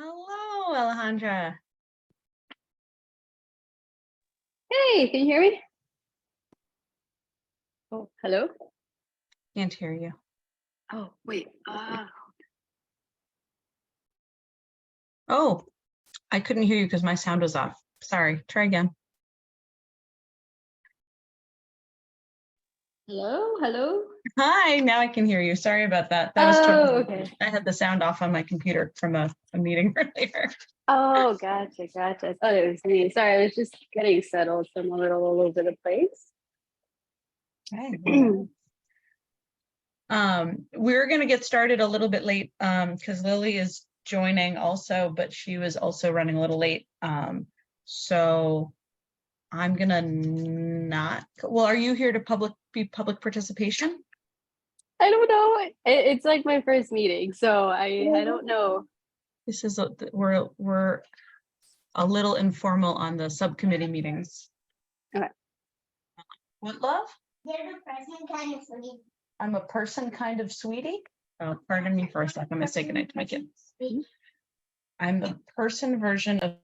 Hello, Alejandra. Hey, can you hear me? Oh, hello? Can't hear you. Oh, wait. Oh, I couldn't hear you because my sound was off. Sorry, try again. Hello? Hi, now I can hear you. Sorry about that. That was totally Okay. I had the sound off on my computer from a meeting earlier. Oh, gotcha. I thought it was me. Sorry, I was just getting settled, so I'm a little all over the place. Okay. We're going to get started a little bit late because Lily is joining also, but she was also running a little late. So I'm gonna not. Well, are you here to be public participation? I don't know. It's like my first meeting, so I don't know. This is we're a little informal on the subcommittee meetings. Okay. What, love? You're the person kind of sweetie. I'm a person kind of sweetie. Oh, pardon me for a second. I'm gonna say goodnight to my kid. I'm the person version of.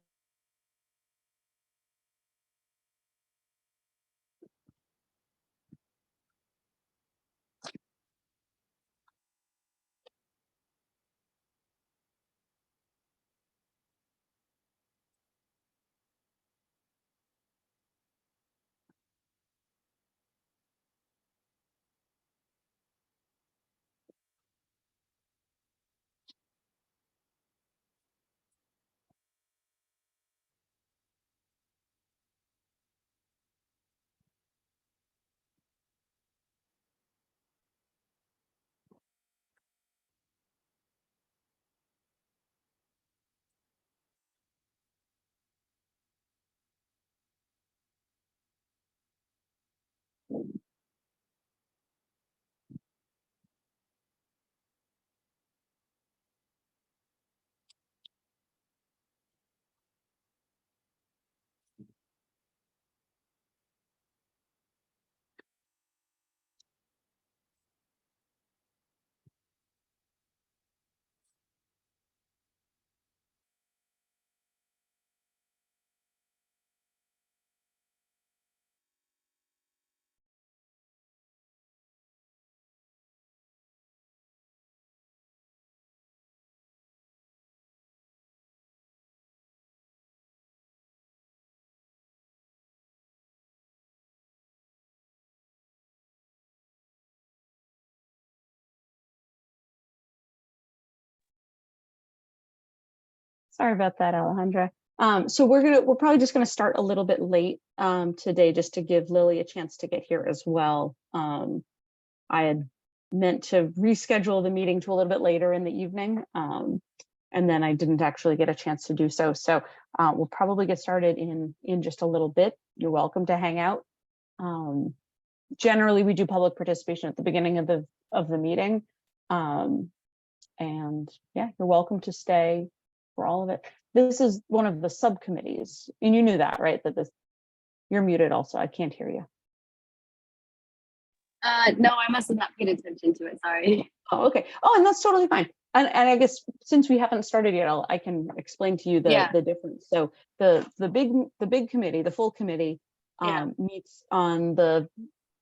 Sorry about that, Alejandra. So we're probably just gonna start a little bit late today just to give Lily a chance to get here as well. I had meant to reschedule the meeting to a little bit later in the evening, and then I didn't actually get a chance to do so. So we'll probably get started in just a little bit. You're welcome to hang out. Generally, we do public participation at the beginning of the meeting, and yeah, you're welcome to stay for all of it. This is one of the subcommittees, and you knew that, right? You're muted also. I can't hear you. No, I must have not paid attention to it. Sorry. Oh, okay. Oh, and that's totally fine. And I guess since we haven't started yet, I can explain to you the difference. So the big committee, the full committee, meets on the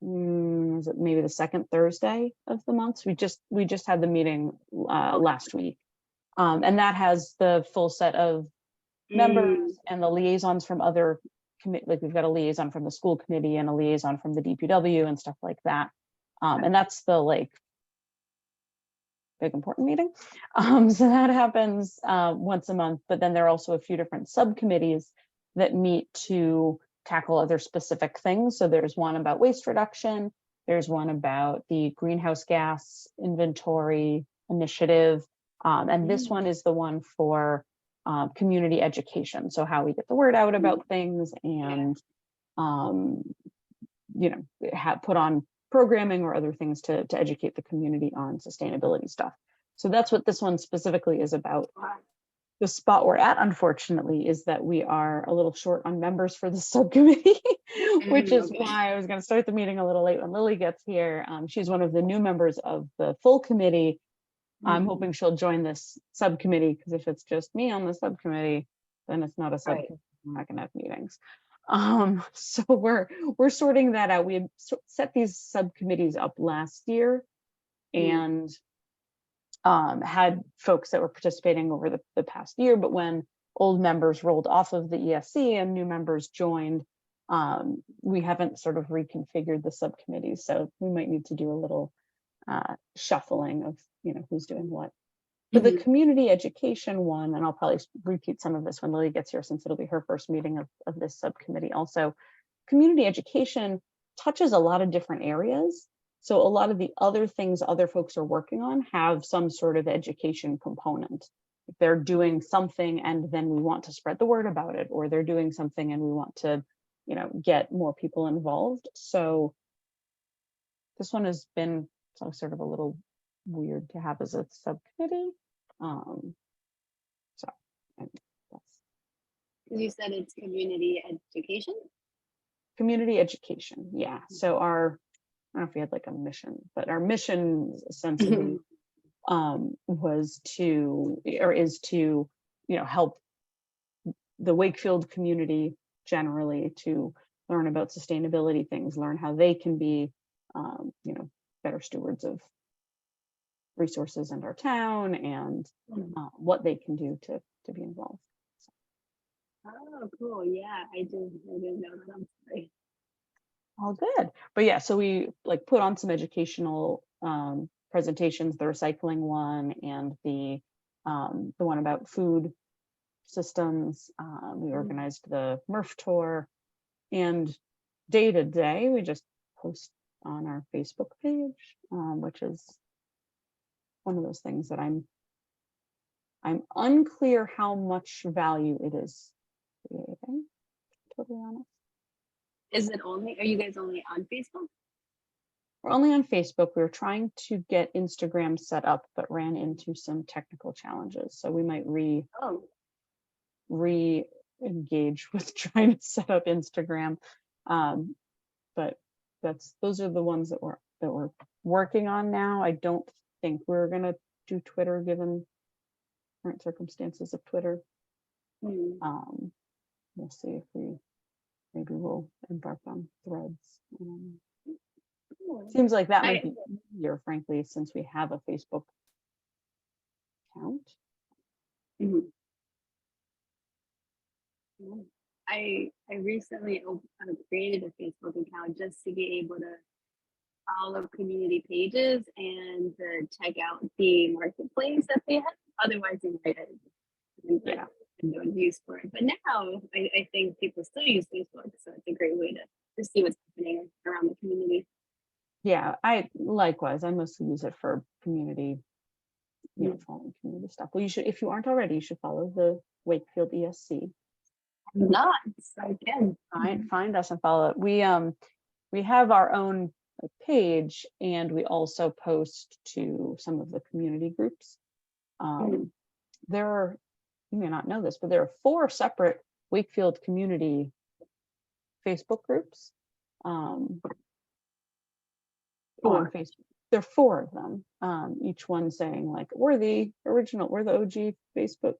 is it maybe the second Thursday of the month? So we just had the meeting last week, and that has the full set of members and the liaisons from other committee. Like we've got a liaison from the school committee and a liaison from the DPW and stuff like that. And that's the big important meeting. So that happens once a month, but then there are also a few different subcommittees that meet to tackle other specific things. So there's one about waste reduction. There's one about the greenhouse gas inventory initiative. And this one is the one for community education. So how we get the word out about things and, put on programming or other things to educate the community on sustainability stuff. So that's what this one specifically is about. The spot we're at, unfortunately, is that we are a little short on members for the subcommittee, which is why I was going to start the meeting a little late when Lily gets here. She's one of the new members of the full committee, I'm hoping she'll join this subcommittee, because if it's just me on the subcommittee, then it's not a subcommittee. We're not gonna have meetings. So we're sorting that out. We had set these subcommittees up last year and had folks that were participating over the past year, but when old members rolled off of the ESC and new members joined, we haven't sort of reconfigured the subcommittees. So we might need to do a little shuffling of, who's doing what. For the community education one, and I'll probably repeat some of this when Lily gets here, since it'll be her first meeting of this subcommittee also. Community education touches a lot of different areas. So a lot of the other things other folks are working on have some sort of education component. If they're doing something and then we want to spread the word about it, or they're doing something and we want to, get more people involved. So this one has been sort of a little weird to have as a subcommittee. So you said it's community education. Community education, yeah. So I don't know if we had like a mission, but our mission essentially is to help the Wakefield community generally to learn about sustainability things, learn how they can be better stewards of resources in our town, and what they can do to be involved. Oh, cool. Yeah, I didn't know that. I'm sorry. All good. But yeah, so we put on some educational presentations, the recycling one and the one about food systems. We organized the MRF tour, and day to day we just post on our Facebook page, which is one of those things that I'm unclear how much value it is creating, to be honest. Are you guys only on Facebook? We're only on Facebook. We were trying to get Instagram set up, but ran into some technical challenges. So we might re-engage with trying to set up Instagram. But those are the ones that we're working on now. I don't think we're gonna do Twitter given current circumstances of Twitter. We'll see if maybe we'll embark on Threads. Seems like that might be easier, frankly, since we have a Facebook account. I recently created a Facebook account just to be able to follow community pages and to check out the marketplace that they have. Otherwise, they might have no use for it. But now I think people still use Facebook, so it's a great way to see what's happening around the community. Yeah, I mostly use it for community, following community stuff. Well, you should, if you aren't already, you should follow the Wakefield ESC. I'm not, so I can. Find us and follow it. We have our own page, and we also post to some of the community groups. There are, you may not know this, but there are 4 separate Wakefield community Facebook groups. On Facebook. There are 4 of them. Each one saying we're the OG Facebook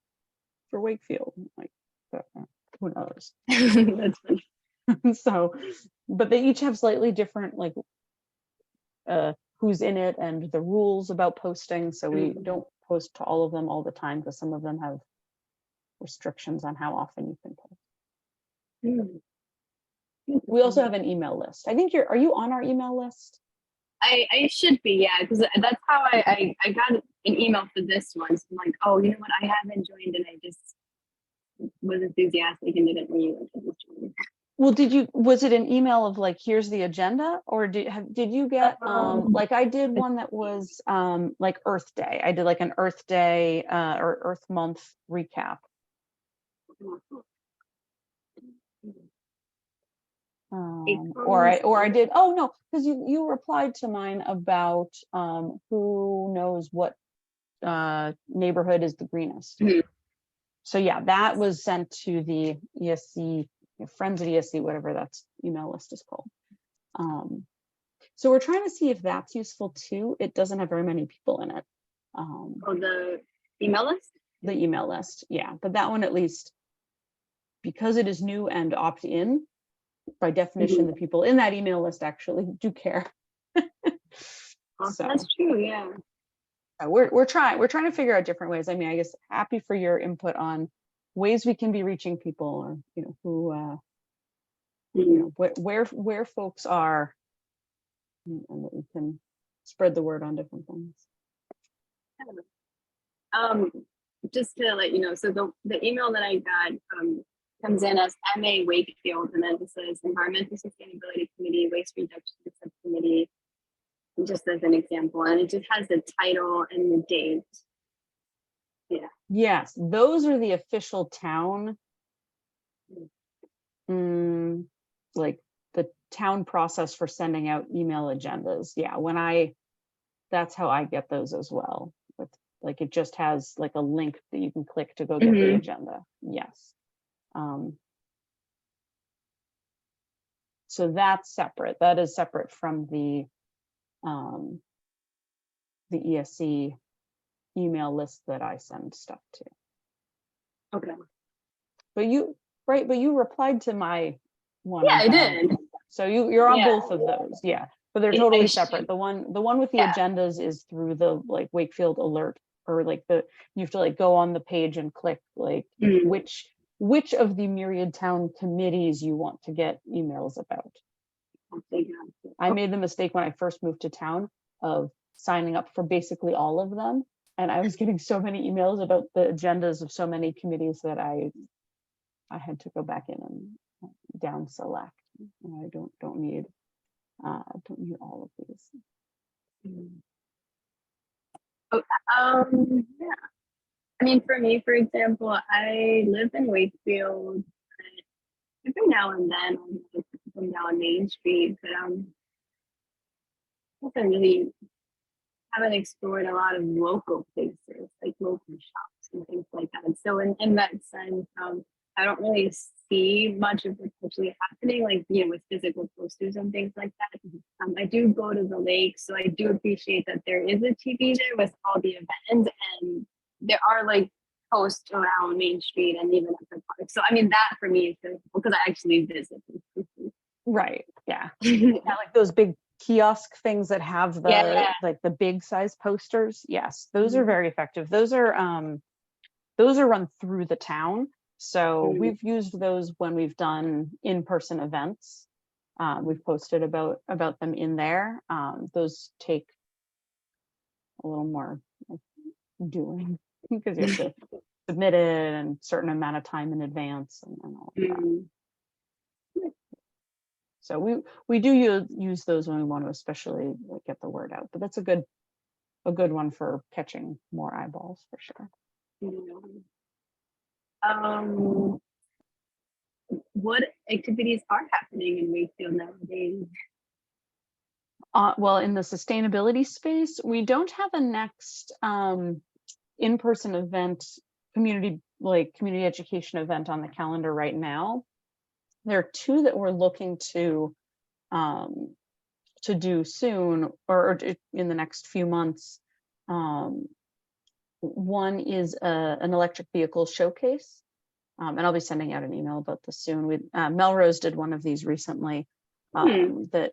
for Wakefield. Who knows? That's funny. So, but they each have slightly different who's in it and the rules about posting. So we don't post to all of them all the time, because some of them have restrictions on how often you can post. We also have an email list. I think are you on our email list? I should be, yeah, because that's how I got an email for this one. So I'm like, oh, you know what? I haven't joined, and I just was enthusiastic and didn't really join. Well, was it an email of here's the agenda, or did you get I did one that was Earth Day. I did an Earth Day or Earth Month recap. Or I did, oh no, because you replied to mine about who knows what neighborhood is the greenest. So yeah, that was sent to the ESC, Friends of ESC, whatever that email list is called. So we're trying to see if that's useful too. It doesn't have very many people in it. Oh, the email list? The email list, yeah. But that one, at least, because it is new and opt-in, by definition, the people in that email list actually do care. So that's true, yeah. We're trying to figure out different ways. I mean, I guess happy for your input on ways we can be reaching people, or who where folks are, and that we can spread the word on different things. Just to let you know, so the email that I got comes in as MA Wakefield, and then it says Environmental Sustainability Committee, Waste Reduction Subcommittee, just as an example, and it just has the title and the date. Yeah. Yes, those are the official town, like the town process for sending out email agendas. Yeah, that's how I get those as well. Like it just has like a link that you can click to go get the agenda. Yes. So that's separate. That is separate from the ESC email list that I send stuff to. Okay. But you replied to my one. Yeah, I did. So you're on both of those. Yeah. But they're totally separate. The one with the agendas is through the like Wakefield alert, or like you have to like go on the page and click like which of the myriad town committees you want to get emails about. I made the mistake when I first moved to town of signing up for basically all of them, and I was getting so many emails about the agendas of so many committees that I had to go back in and down select. I don't need all of these. Yeah. I mean, for me, for example, I live in Wakefield. Every now and then I'll come down Main Street, but haven't explored a lot of local places, like local shops and things like that. So in that sense, I don't really see much of what's actually happening, like with physical posters and things like that. I do go to the lake, so I do appreciate that there is a TV there with all the events, and there are like posts around Main Street and even at the park. So I mean, that for me is good because I actually visit. Right. Yeah. Yeah, like those big kiosk things that have the like the big size posters. Yes, those are very effective. Those are run through the town. So we've used those when we've done in-person events. We've posted about them in there. Those take a little more doing because you have to submit it and a certain amount of time in advance and all of that. So we do use those when we want to especially get the word out, but that's a good one for catching more eyeballs for sure. What activities are happening in Wakefield nowadays? Well, in the sustainability space, we don't have a next in-person event, community education event on the calendar right now. There are two that we're looking to do soon, or in the next few months. One is an electric vehicle showcase, and I'll be sending out an email about this soon. Melrose did one of these recently, that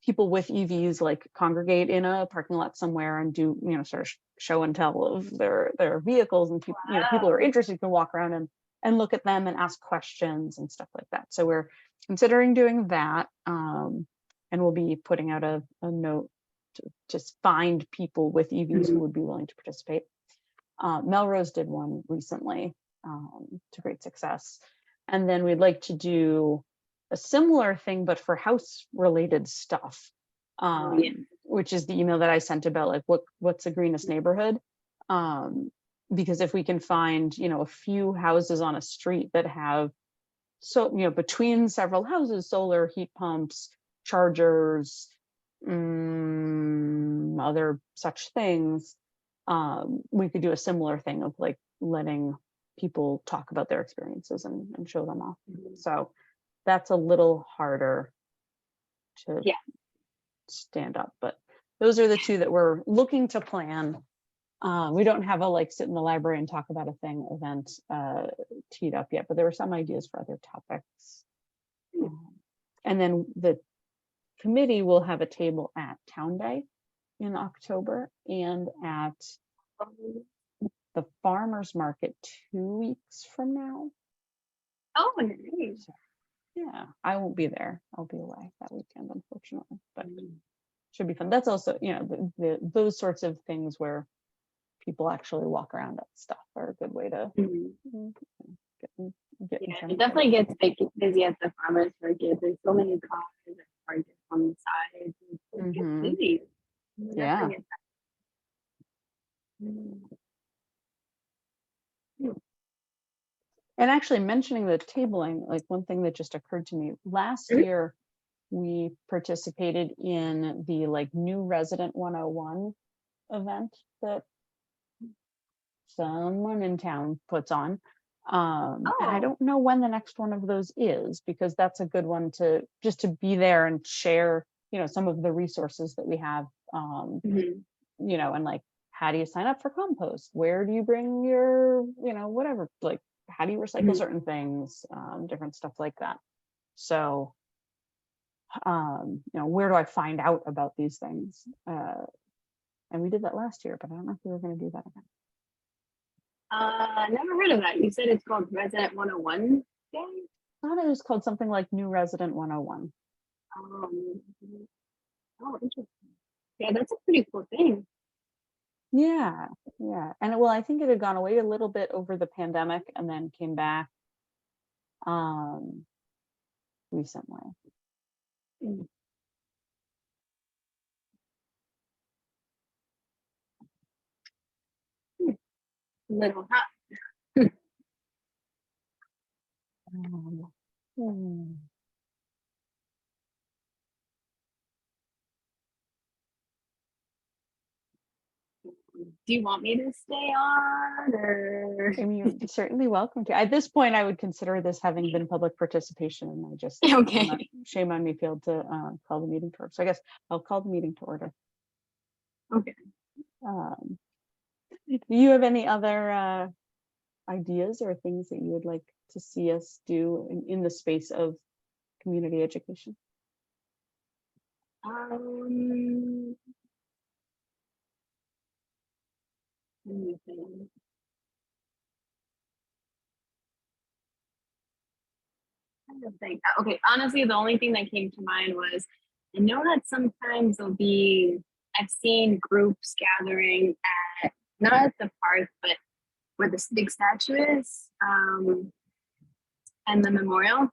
people with EVs like congregate in a parking lot somewhere and do sort of show and tell of their vehicles, and people people who are interested can walk around and look at them and ask questions and stuff like that. So we're considering doing that, and we'll be putting out a note to just find people with EVs who would be willing to participate. Melrose did one recently to great success, and then we'd like to do a similar thing but for house related stuff, which is the email that I sent about like what's the greenest neighborhood, because if we can find a few houses on a street that have between several houses solar heat pumps, chargers, other such things, we could do a similar thing of like letting people talk about their experiences and show them off. So that's a little harder to stand up, but those are the two that we're looking to plan We don't have a like sit in the library and talk about a thing event teed up yet, but there were some ideas for other topics. And then the committee will have a table at Town Day in October and at the farmers market 2 weeks from now. Oh, nice. So, yeah, I won't be there. I'll be away that weekend, unfortunately, but should be fun. That's also, you know, those sorts of things where people actually walk around at stuff are a good way to get in front it of definitely gets busy at the farmers market. There's so many cars and markets on the side. It gets busy. Yeah. And actually mentioning the tabling, like one thing that just occurred to me last year, we participated in the like new resident 101 event that someone in town puts on. And I don't know when the next one of those is, because that's a good one to just to be there and share, you know, some of the resources that we have, you know, and like, how do you sign up for compost? Where do you bring your, you know, whatever, like, how do you recycle certain things, different stuff like that. So, you know, where do I find out about these things? And we did that last year, but I don't know if we were going to do that again. Never heard of that. You said it's called Resident 101 Day? I thought it was called something like New Resident 101. Oh, interesting. Yeah, that's a pretty cool thing. Yeah, yeah. And well, I think it had gone away a little bit over the pandemic and then came back recently. Little hot. Do you want me to stay on, or? I mean, you're certainly welcome to. At this point, I would consider this having been public participation, and I just shame on me failed to call the meeting to order. So I guess I'll call the meeting to order. Okay. Do you have any other ideas or things that you would like to see us do in the space of community education? Okay, honestly, the only thing that came to mind was, I know that sometimes there'll be, I've seen groups gathering at, not at the park, but where the big statue is, and the memorial.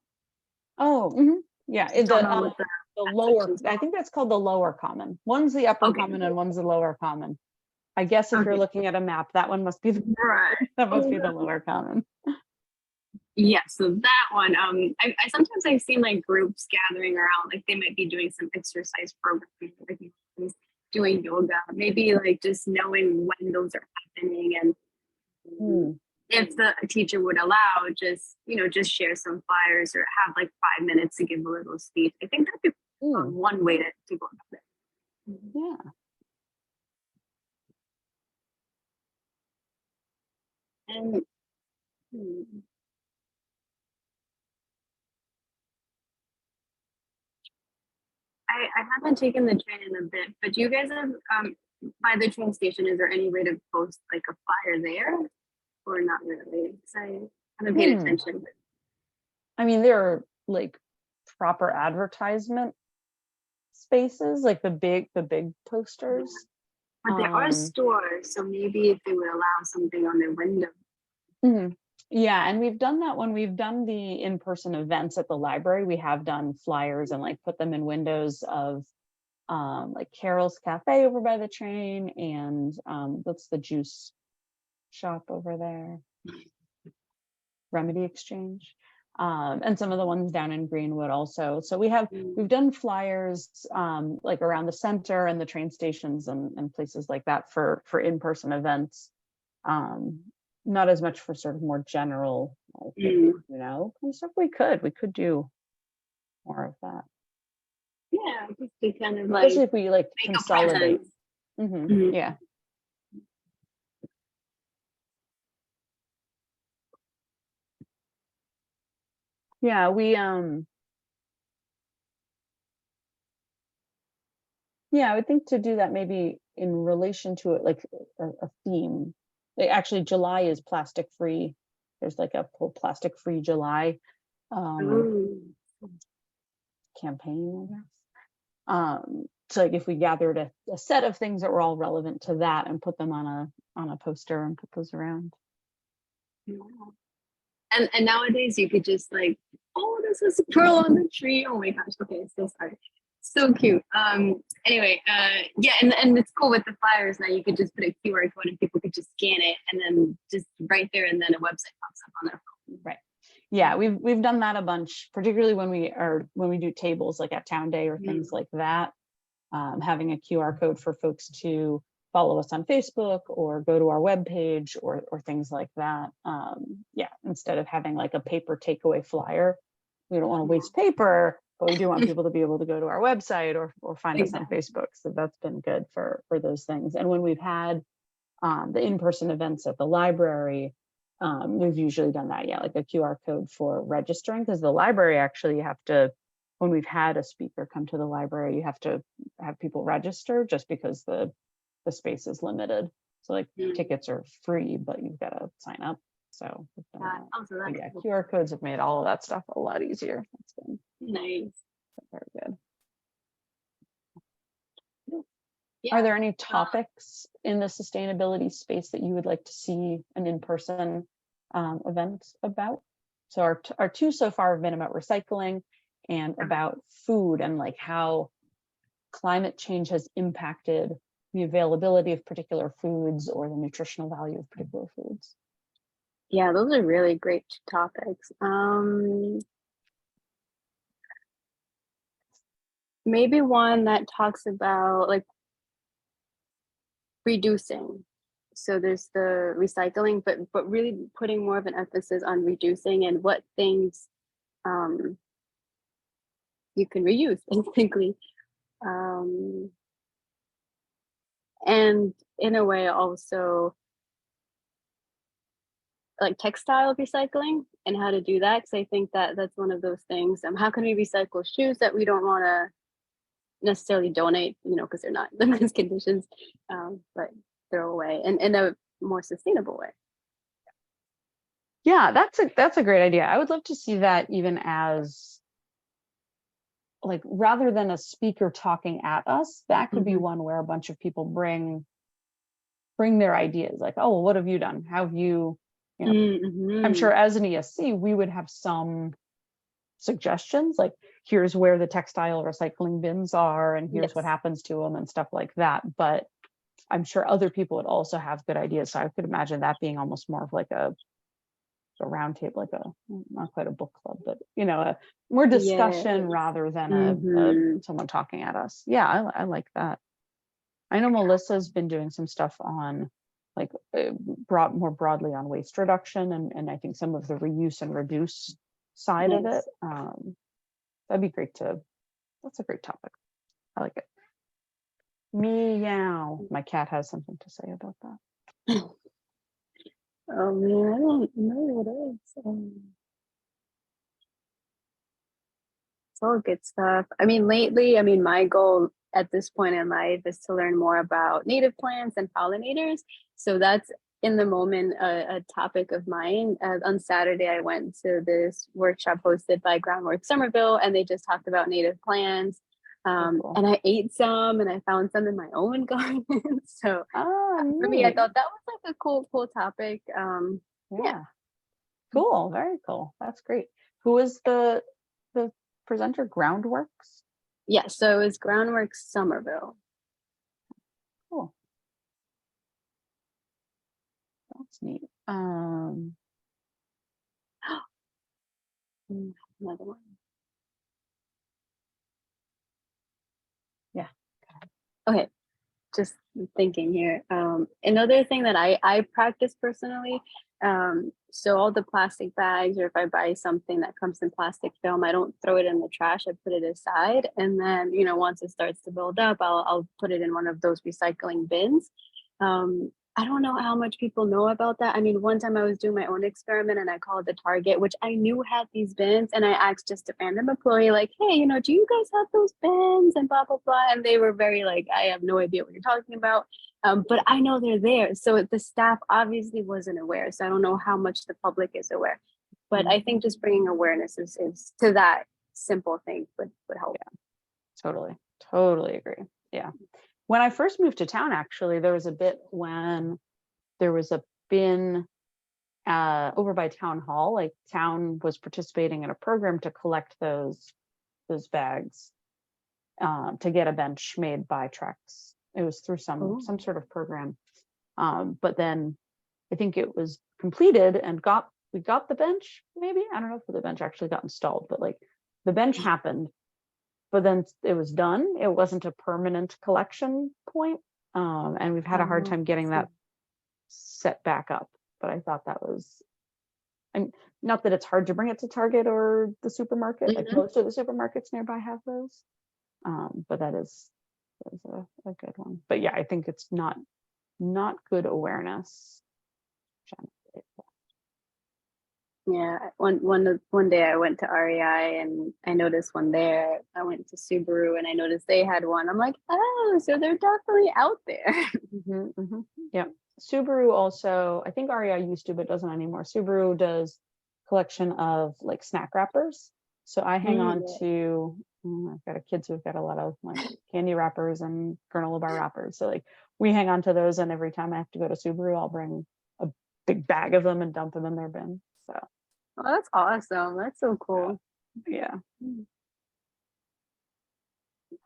Oh, yeah, the lower, I think that's called the lower common. One's the upper common and one's the lower common. I guess if you're looking at a map, that one must be the that must be the lower common. Yeah, so that one, I sometimes I've seen like groups gathering around, like they might be doing some exercise program, like doing yoga, maybe like just knowing when those are happening, and if the teacher would allow, just, you know, just share some flyers or have like 5 minutes to give a little speech. I think that'd be one way to go about it. Yeah. And I haven't taken the train in a bit, but do you guys have, by the train station, is there any way to post like a flyer there, or not really? Because I haven't paid attention. But... I mean, there are like proper advertisement spaces, like the big posters. But there are stores, so maybe if they would allow something on their window. Yeah, and we've done that when we've done the in-person events at the library. We have done flyers and like put them in windows of like Carol's Cafe over by the train, and that's the juice shop over there, Remedy Exchange, and some of the ones down in Greenwood also. So we've done flyers like around the center and the train stations and places like that for in-person events. Not as much for sort of more general, like, you know, stuff. We could do more of that. Yeah, just to kind of like, especially if we like consolidate. Yeah. Yeah, yeah, I would think to do that maybe in relation to it, like a theme. Actually, July is plastic free. There's like a whole plastic free July Ooh. campaign, I guess. So like if we gathered a set of things that were all relevant to that and put them on a poster and put those around. Yeah. And nowadays you could just like, oh, this is a pearl on the tree. Oh my gosh. Okay, so sorry. So cute. Anyway, yeah, and it's cool with the flyers now. You could just put a QR code and people could just scan it and then just right there and then a website pops up on their phone. Right. Yeah, we've done that a bunch, particularly when we do tables like at Town Day or things like that. Having a QR code for folks to follow us on Facebook or go to our webpage or things like that. Yeah, instead of having like a paper takeaway flyer, we don't want to waste paper, but we do want people to be able to go to our website or find us on Facebook. So that's been good for those things. And when we've had the in-person events at the library, we've usually done that, yeah, like a QR code for registering, because the library actually, you have to, when we've had a speaker come to the library, you have to have people register just because the space is limited. So like tickets are free, but you've got to sign up. So yeah, cool. QR codes have made all of that stuff a lot easier. That's been nice. Very good. Yeah. Are there any topics in the sustainability space that you would like to see an in-person event about? So our two so far have been about recycling and about food and like how climate change has impacted the availability of particular foods or the nutritional value of particular foods. Yeah, those are really great topics. Maybe one that talks about like reducing. So there's the recycling, but really putting more of an emphasis on reducing and what things you can reuse, basically. And in a way also like textile recycling and how to do that, because I think that that's one of those things. How can we recycle shoes that we don't want to necessarily donate, you know, because they're not in the best conditions, but throw away and in a more sustainable way. Yeah, that's a great idea. I would love to see that even as like rather than a speaker talking at us, that could be one where a bunch of people bring their ideas like, oh, well, what have you done? How have you know, I'm sure as an ESC, we would have some suggestions like here's where the textile recycling bins are and here's what happens to them and stuff like that. But I'm sure other people would also have good ideas. So I could imagine that being almost more of like a round table, like not quite a book club, but you know, a more discussion rather than someone talking at us. Yeah, I like that. I know Melissa's been doing some stuff on like brought more broadly on waste reduction and I think some of the reuse and reduce side of it. That'd be great that's a great topic. I like it. Meow. My cat has something to say about that. Oh man, I don't know what it is. It's all good stuff. I mean, lately, my goal at this point in life is to learn more about native plants and pollinators. So that's in the moment a topic of mine. On Saturday, I went to this workshop hosted by Groundwork Somerville, and they just talked about native plants. Cool. And I ate some and I found some in my own garden. So for me, I thought that was like a cool topic. Yeah. Cool. Very cool. That's great. Who is the presenter? Groundworks? Yeah, so it was Groundwork Somerville. Cool. That's neat. Another one. Yeah. Okay. Just thinking here. Another thing that I practice personally. So all the plastic bags, or if I buy something that comes in plastic film, I don't throw it in the trash. I put it aside, and then once it starts to build up, I'll put it in one of those recycling bins. I don't know how much people know about that. I mean, one time I was doing my own experiment and I called the Target, which I knew had these bins, and I asked just a random employee, like, hey, do you guys have those bins and blah, blah, blah. And they were very like, I have no idea what you're talking about. But I know they're there. So the staff obviously wasn't aware. So I don't know how much the public is aware. But I think just bringing awareness is to that simple thing would help. Yeah, totally agree. Yeah. When I first moved to town, actually, there was a bit when there was a bin over by town hall, like town was participating in a program to collect those bags to get a bench made by Trex. It was through some sort of program. But then I think it was completed and we got the bench, maybe. I don't know if the bench actually got installed, but like the bench happened. But then it was done. It wasn't a permanent collection point. And we've had a hard time getting that set back up. But I thought that was, and not that it's hard to bring it to Target or the supermarket. Like most of the supermarkets nearby have those. But that is a good one. But yeah, I think it's not good awareness. Yeah, one day I went to REI and I noticed one there. I went to Subaru and I noticed they had one. I'm like, oh, so they're definitely out there. Yeah, Subaru also, I think REI used to, but doesn't anymore. Subaru does collection of like snack wrappers. So I hang on to, I've got kids who've got a lot of like candy wrappers and granola bar wrappers. So like we hang on to those, and every time I have to go to Subaru, I'll bring a big bag of them and dump them in their bin. So. Oh, that's awesome. That's so cool. Yeah.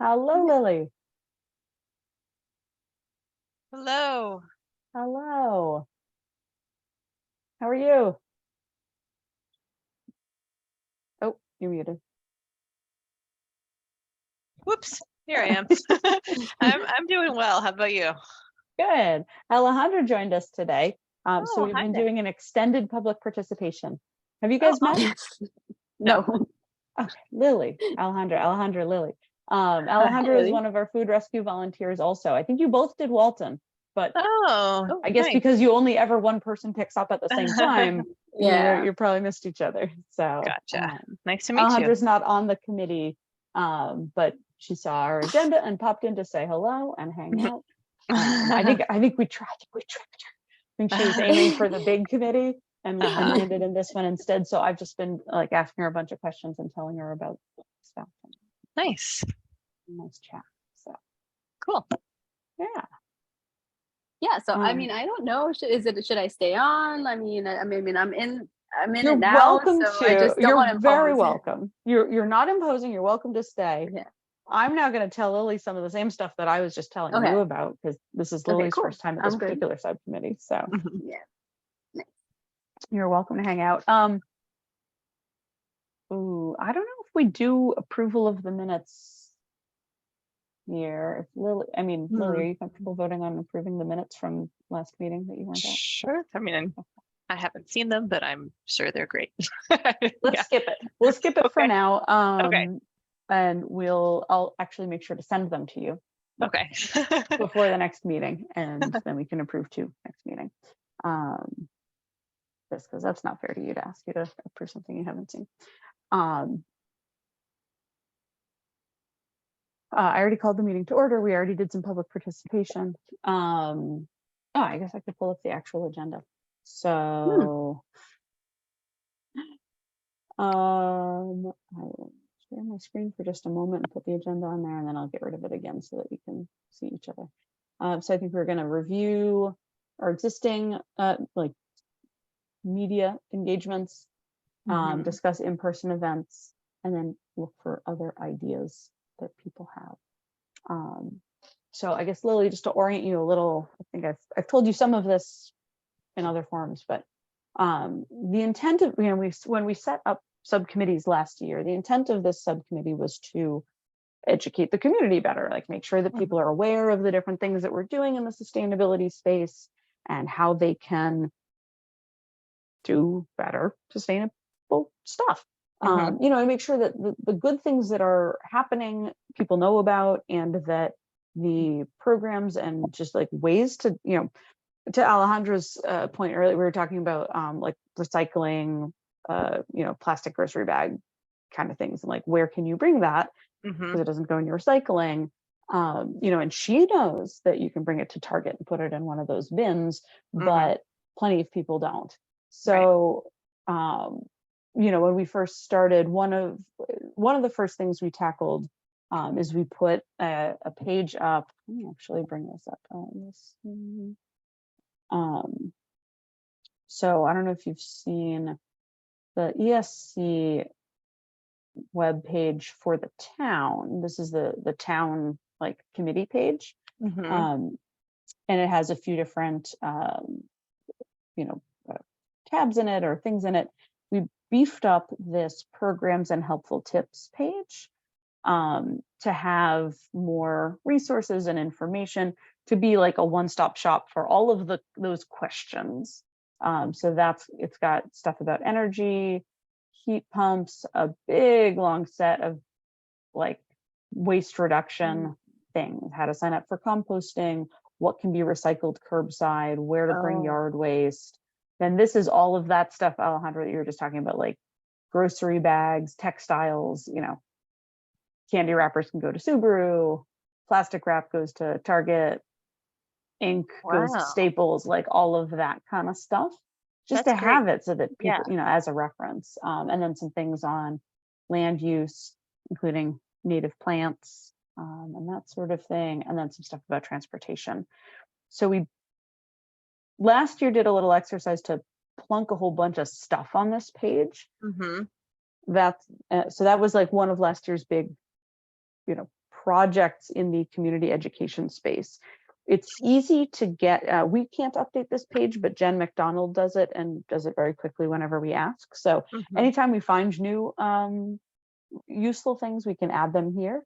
Hello, Lily. Hello. Hello. How are you? Oh, you're muted. Whoops. Here I am. I'm doing well. How about you? Good. Alejandra joined us today. So we've been doing an extended public participation. Have you guys met? No. Okay, Lily, Alejandra, Lily. Alejandra is one of our food rescue volunteers also. I think you both did Walton, but I guess because you only ever one person picks up at the same time, you probably missed each other. So gotcha. Nice to meet you. Alejandra's not on the committee, but she saw our agenda and popped in to say hello and hang out. I think we tricked her. I think she was aiming for the big committee and landed in this one instead. So I've just been like asking her a bunch of questions and telling her about stuff. Nice Chat. So cool. Yeah. So I mean, I don't know. Should I stay on? I mean, I'm in you're it now. Welcome so to. I just don't you're want to very impose. welcome. You're not imposing. You're welcome to stay. Yeah. I'm now going to tell Lily some of the same stuff that I was just telling you about, because this is Lily's first time at this particular subcommittee. So yeah. Nice. You're welcome to hang out. Ooh, I don't know if we do approval of the minutes here. If Lily, Lily, are you comfortable voting on approving the minutes from last meeting that you weren't at? Sure. I mean, I haven't seen them, but I'm sure they're great. Let's skip it. We'll skip it for now. Okay. And I'll actually make sure to send them to you. Okay. Before the next meeting, and then we can approve to next meeting. Just because that's not fair to you to ask you to approve something you haven't seen. I already called the meeting to order. We already did some public participation. I guess I could pull up the actual agenda. So I will share my screen for just a moment and put the agenda on there, and then I'll get rid of it again so that we can see each other. So I think we're going to review our existing like media engagements, discuss in-person events, and then look for other ideas that people have. So I guess, Lily, just to orient you a little, I think I've told you some of this in other forums, but the intent of, when we set up subcommittees last year, the intent of this subcommittee was to educate the community better, like make sure that people are aware of the different things that we're doing in the sustainability space and how they can do better sustainable stuff. And make sure that the good things that are happening, people know about, and that the programs and just like ways to, to Alejandra's point earlier, we were talking about like recycling, plastic grocery bag kind of things, and like where can you bring that because it doesn't go in your recycling. And she knows that you can bring it to Target and put it in one of those bins, but plenty of people don't. So, when we first started, one of the first things we tackled is we put a page up. Let me actually bring this up. So I don't know if you've seen the ESC web page for the town. This is the town like committee page, and it has a few different tabs in it or things in it. We beefed up this programs and helpful tips page to have more resources and information, to be like a one-stop shop for all of those questions. So it's got stuff about energy, heat pumps, a big long set of like waste reduction things, how to sign up for composting, what can be recycled curbside, where to bring yard waste. Then this is all of that stuff, Alejandra, that you were just talking about, like grocery bags, textiles, candy wrappers can go to Subaru, plastic wrap goes to Target, ink goes to Staples, like all of that kind of stuff, just to have it so that people, as a reference. And then some things on land use, including native plants, and that sort of thing. And then some stuff about transportation. So we last year did a little exercise to plunk a whole bunch of stuff on this page. So that was like one of last year's big, projects in the community education space. It's easy to get, we can't update this page, but Jen McDonald does it and does it very quickly whenever we ask. So anytime we find new useful things, we can add them here.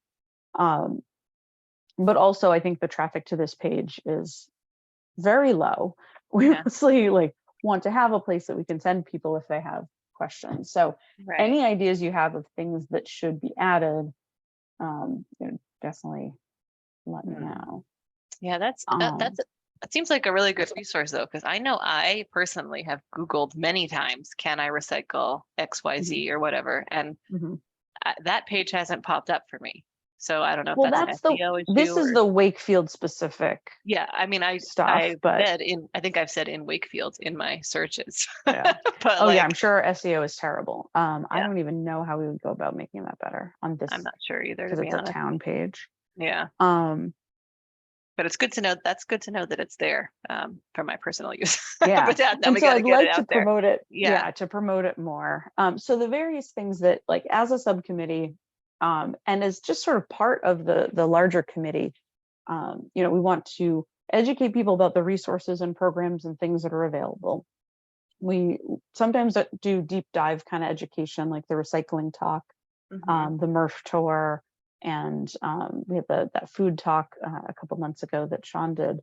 But also I think the traffic to this page is very low. We mostly like want to have a place that we can send people if they have questions. So any ideas you have of things that should be added, definitely let me know. Yeah, that seems like a really good resource though, because I know I personally have Googled many times, can I recycle XYZ or whatever, and that page hasn't popped up for me. So I don't know if that's an SEO issue. This is the Wakefield specific. Yeah, I mean, I think I've said in Wakefield in my searches. Yeah. But I'm sure SEO is terrible. I don't even know how we would go about making that better on this. I'm not sure either, to because be it's honest. a town page. Yeah. But it's good to know. That's good to know that it's there for my personal use. Yeah. But then and we so got to I'd get like it out to there. promote it. Yeah. To promote it more. So the various things that, like, as a subcommittee, and as just sort of part of the larger committee, we want to educate people about the resources and programs and things that are available. We sometimes do deep dive kind of education, like the recycling talk, the MRF tour, and we had that food talk a couple months ago that Sean did.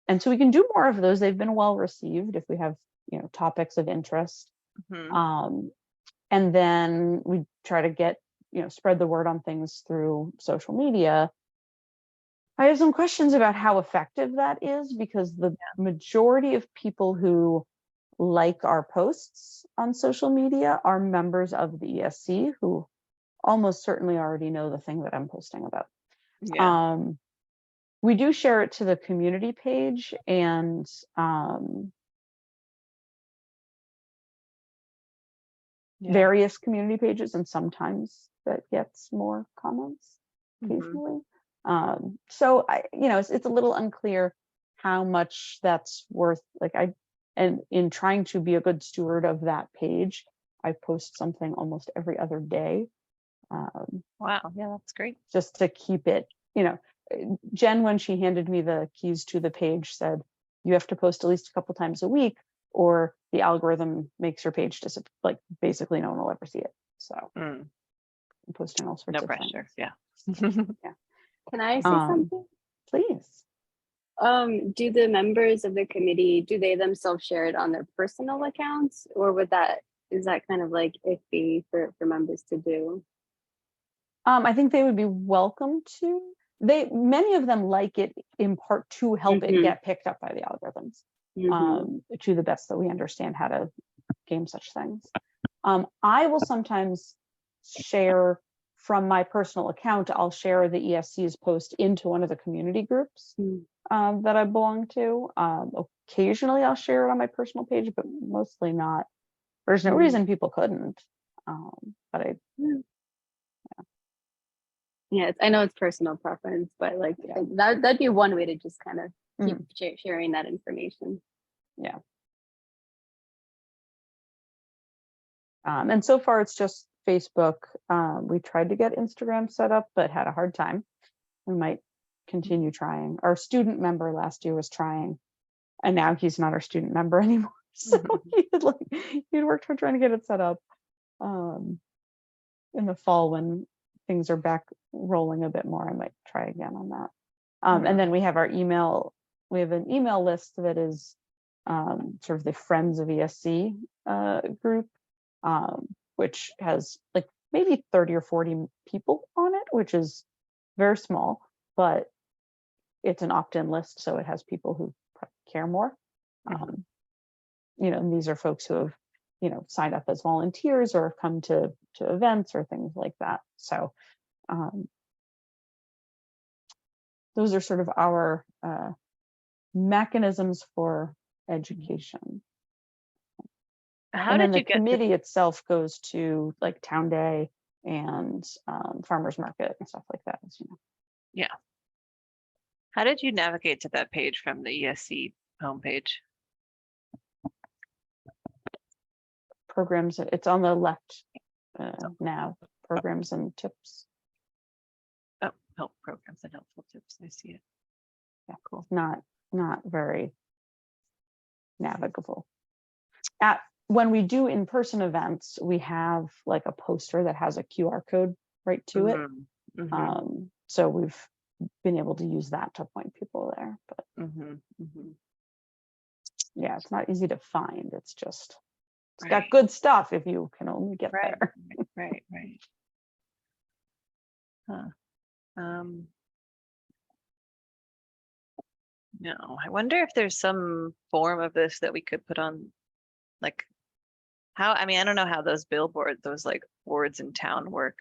And so we can do more of those. They've been well received if we have, topics of interest. And then we try to get, spread the word on things through social media. I have some questions about how effective that is, because the majority of people who like our posts on social media are members of the ESC who almost certainly already know the thing that I'm posting about. We do share it to the community page and various community pages, and sometimes that gets more comments occasionally. So it's a little unclear how much that's worth. And in trying to be a good steward of that page, I post something almost every other day. Wow, yeah, that's great. Just to keep it, Jen, when she handed me the keys to the page, said, you have to post at least a couple times a week or the algorithm makes your page disappear. Like, basically no one will ever see it. So I'm posting all sorts of pressure. things. Yeah. Can I say something? Please. Do the members of the committee, do they themselves share it on their personal accounts, or is that kind of like iffy for members to do? I think they would be welcome to. Many of them like it in part to help it get picked up by the algorithms. to the best that we understand how to game such things. I will sometimes share from my personal account. I'll share the ESC's post into one of the community groups that I belong to. Occasionally I'll share it on my personal page, but mostly not. There's no reason people couldn't. But I know it's personal preference, but like that'd be one way to just kind of keep sharing that information. Yeah. And so far it's just Facebook. We tried to get Instagram set up, but had a hard time. We might continue trying. Our student member last year was trying, and now he's not our student member anymore. So he'd worked hard trying to get it set up in the fall when things are back rolling a bit more. I might try again on that. And then we have our email. We have an email list that is sort of the Friends of ESC group, which has like maybe 30 or 40 people on it, which is very small, but it's an opt-in list, so it has people who care more. And these are folks who have, signed up as volunteers or have come to events or things like that. So those are sort of our mechanisms for education. How and did then you the get committee itself goes to like Town Day and farmers market and stuff like that, as you know. Yeah. How did you navigate to that page from the ESC homepage? Programs, it's on the left now. Programs and tips. Oh, help programs and helpful tips. I see it. Yeah, cool. Not very navigable. When we do in-person events, we have like a poster that has a QR code right to it. So we've been able to use that to point people there. But yeah, it's not easy to find. It's just it's got good stuff if you can only get there. Right. No, I wonder if there's some form of this that we could put on, like I don't know how those billboards, those like boards in town work.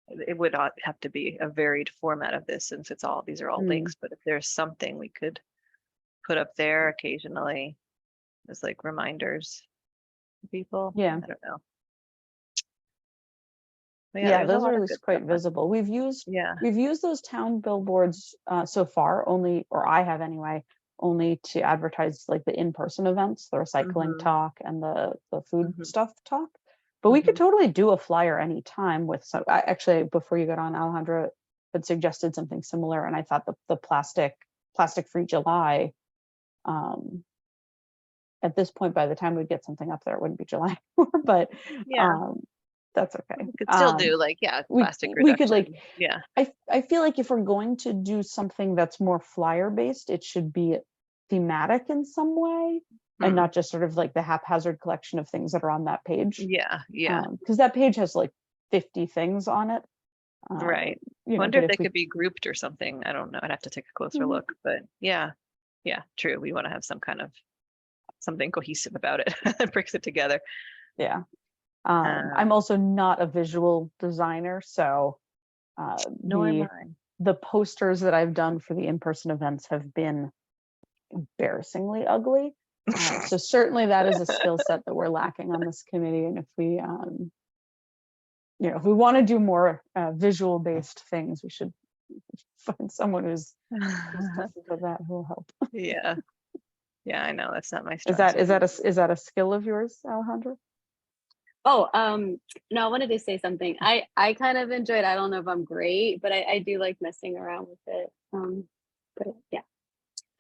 It would have to be a varied format of this, since these are all links, but if there's something we could put up there occasionally as like reminders to people. Yeah. I don't know. Yeah, those are quite visible. We've used those town billboards so far, I have anyway, only to advertise like the in-person events, the recycling talk and the food stuff talk. But we could totally do a flyer anytime with some. Actually, before you got on, Alejandra had suggested something similar, and I thought the plastic free July. At this point, by the time we get something up there, it wouldn't be July anymore, but that's okay. We could still do plastic reduction. We could I feel like if we're going to do something that's more flyer based, it should be thematic in some way and not just sort of like the haphazard collection of things that are on that page. Yeah. Because that page has like 50 things on it. Right. I wonder if they could be grouped or something. I don't know. I'd have to take a closer look, but yeah, true. We want to have some kind of something cohesive about it that brings it together. Yeah. I'm also not a visual designer, so the posters that I've done for the in-person events have been embarrassingly ugly. So certainly that is a skill set that we're lacking on this committee. And if we, if we want to do more visual-based things, we should find someone who's for that who will help. Yeah, I know that's not my strong suit. Is that a skill of yours, Alejandra? Oh, no, I wanted to say something. I kind of enjoyed, I don't know if I'm great, but I do like messing around with it. But yeah,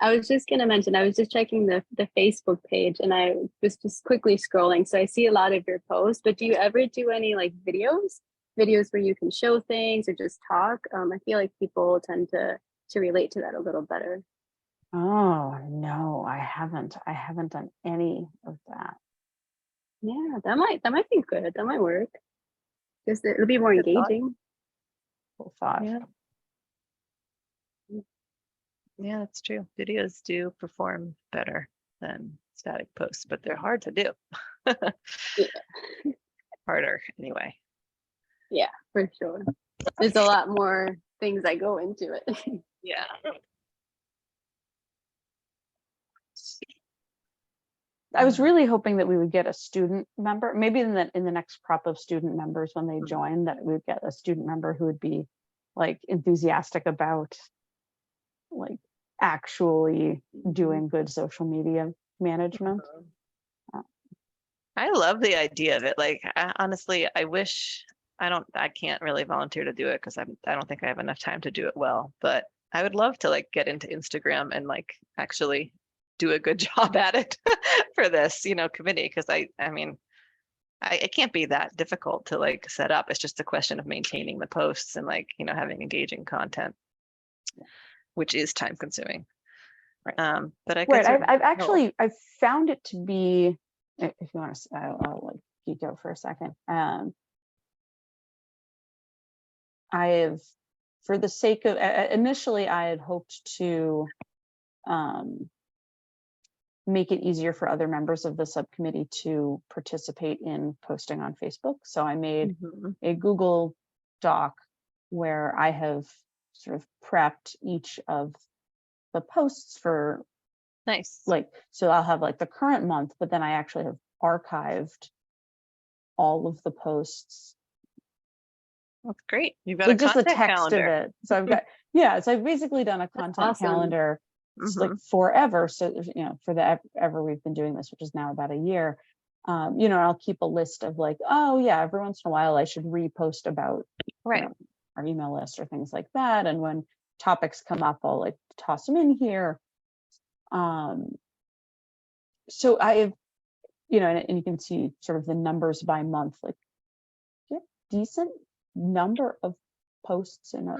I was just going to mention, I was just checking the Facebook page and I was just quickly scrolling. So I see a lot of your posts, but do you ever do any like videos where you can show things or just talk? I feel like people tend to relate to that a little better. Oh, no, I haven't done any of that. Yeah, that might be good. That might work. Just it'll be more engaging. Cool thought. Yeah, that's true. Videos do perform better. than static posts, but they're hard to do. Yeah. Harder anyway. Yeah, for sure. There's a lot more things that go into it. Yeah. I was really hoping that we would get a student member, maybe in the next crop of student members when they join, that we would get a student member who would be like enthusiastic about like actually doing good social media management. I love the idea of it. Like, honestly, I wish I can't really volunteer to do it because I don't think I have enough time to do it well, but I would love to like get into Instagram and like actually do a good job at it for this, committee. Cause I mean, it can't be that difficult to like set up. It's just a question of maintaining the posts and like, having engaging content, which is time consuming. Right. But I right. I've found it to be, if you want to, I'll like geek out for a second. I have, for the sake of, initially I had hoped to make it easier for other members of the subcommittee to participate in posting on Facebook. So I made a Google Doc where I have sort of prepped each of the posts for nice. Like, so I'll have like the current month, but then I actually have archived all of the posts. That's great. You've got So a just the content text calendar. of it. So I've got, so I've basically done a content calendar like forever. So, for the ever we've been doing this, which is now about a year, I'll keep a list of like, oh yeah, every once in a while I should repost about our email list or things like that. And when topics come up, I'll like toss them in here. So I have, and you can see sort of the numbers by month, like decent number of posts in a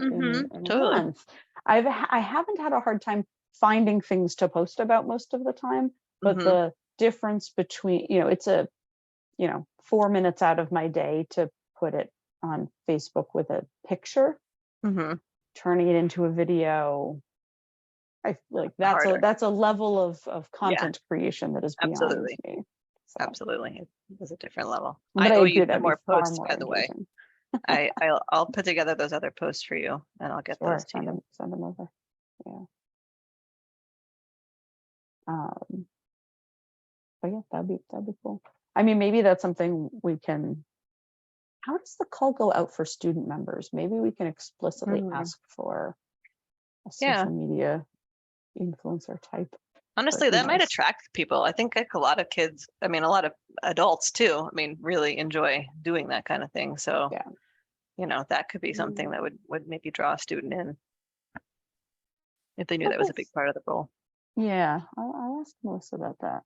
month. I haven't had a hard time finding things to post about most of the time, but the difference between, it's a, 4 minutes out of my day to put it on Facebook with a picture, turning it into a video. I like that's a level of content creation that is beyond me. So. Absolutely, it's a different level. But I owe you some more posts, by the engaging. way. I'll put together those other posts for you, and I'll get those to you. Send them over. Yeah. But yeah, that'd be cool. I mean, maybe that's something we can. How does the call go out for student members? Maybe we can explicitly ask for a social media influencer type. Honestly, that might attract people. I think like a lot of kids, a lot of adults too, really enjoy doing that kind of thing. So, that could be something that would maybe draw a student in if they knew that was a big part of the role. Yeah, I'll ask Melissa about that.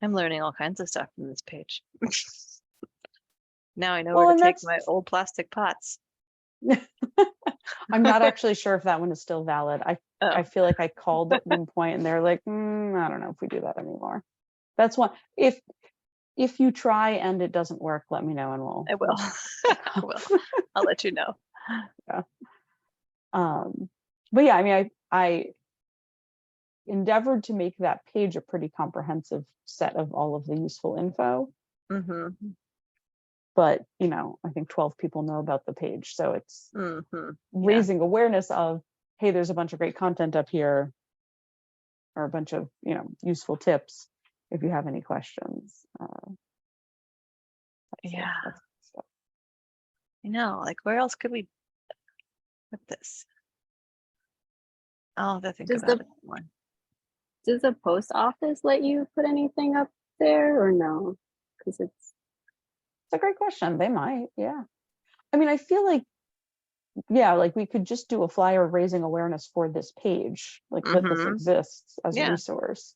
I'm learning all kinds of stuff from this page. Now I know where to take my old plastic pots. I'm not actually sure if that one is still valid. I feel like I called at one point and they're like, I don't know if we do that anymore. That's one. If you try and it doesn't work, let me know and I will. I will. I'll let you know. Yeah. But yeah, I endeavored to make that page a pretty comprehensive set of all of the useful info. But, I think 12 people know about the page. So it's raising awareness of, hey, there's a bunch of great content up here, or a bunch of, useful tips if you have any questions. I know, like where else could we put this? I'll have to think about it more. Does the post office let you put anything up there or no? Because it's a great question. They might, yeah. I feel like, like we could just do a flyer raising awareness for this page, like that this exists as a resource,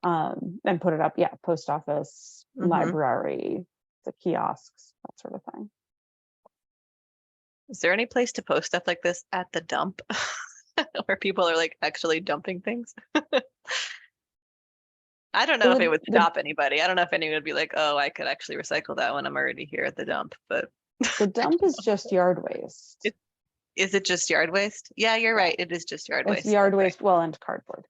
and put it up. Yeah, post office, library, the kiosks, that sort of thing. Is there any place to post stuff like this at the dump, where people are like actually dumping things? I don't know if it would stop anybody. I don't know if anyone would be like, oh, I could actually recycle that when I'm already here at the dump, but. The dump is just yard waste. Is it just yard waste? Yeah, you're right. It is just yard waste. It's yard waste, well, and cardboard.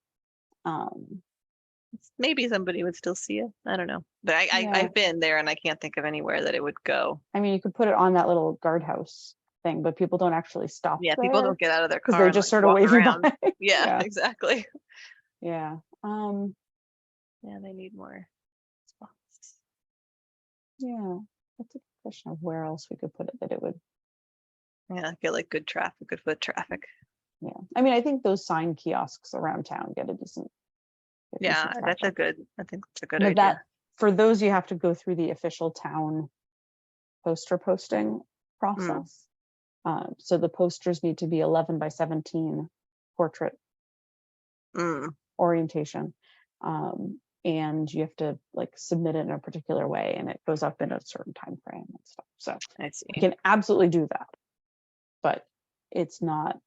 Maybe somebody would still see it. I don't know. But Yeah. I've been there and I can't think of anywhere that it would go. I mean, you could put it on that little guardhouse thing, but people don't actually stop Yeah, there people don't get out of their car. because they just sort of wave you by. Yeah, exactly. Yeah. Yeah, they need more spots. Yeah, that's a good question of where else we could put it that it would. Yeah, I feel like good foot traffic. Yeah, I mean, I think those sign kiosks around town get a decent. Yeah, I think that's a good But idea. that, for those, you have to go through the official town poster posting process. So the posters need to be 11 by 17 portrait orientation. And you have to like submit it in a particular way, and it goes up in a certain time frame and stuff. So I see. you can absolutely do that, but it's not,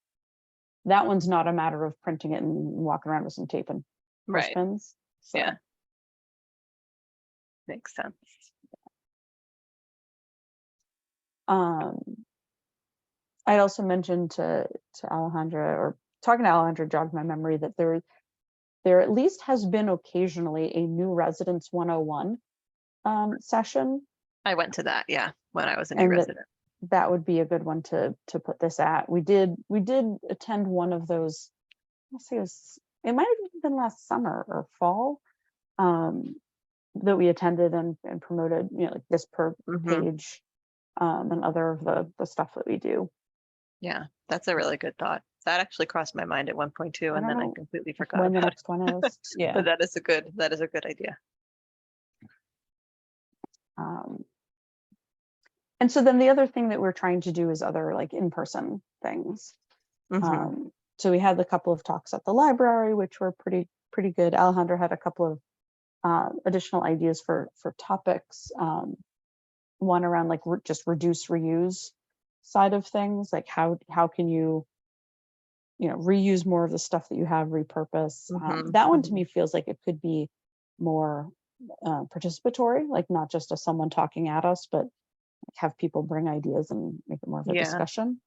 that one's not a matter of printing it and walking around with some tape and pins. So. Yeah, makes sense. I'd also mentioned to Alejandra, or talking to Alejandra jogged my memory that there at least has been occasionally a new residence 101 session. I went to that, yeah, when I was a new resident. That would be a good one to put this at. We did attend one of those. Let's say it might have been last summer or fall that we attended and promoted, like this per page and other of the stuff that we do. Yeah, that's a really good thought. That actually crossed my mind at one point too, and then I completely forgot when the about next one is. Yeah, but that is a good idea. And so then the other thing that we're trying to do is other like in-person things. So we had a couple of talks at the library, which were pretty good. Alejandra had a couple of additional ideas for topics. One around like just reduce, reuse side of things, like how can you reuse more of the stuff that you have, repurpose. That one to me feels like it could be more participatory, like not just as someone talking at us, but have people bring ideas and make it more of a discussion.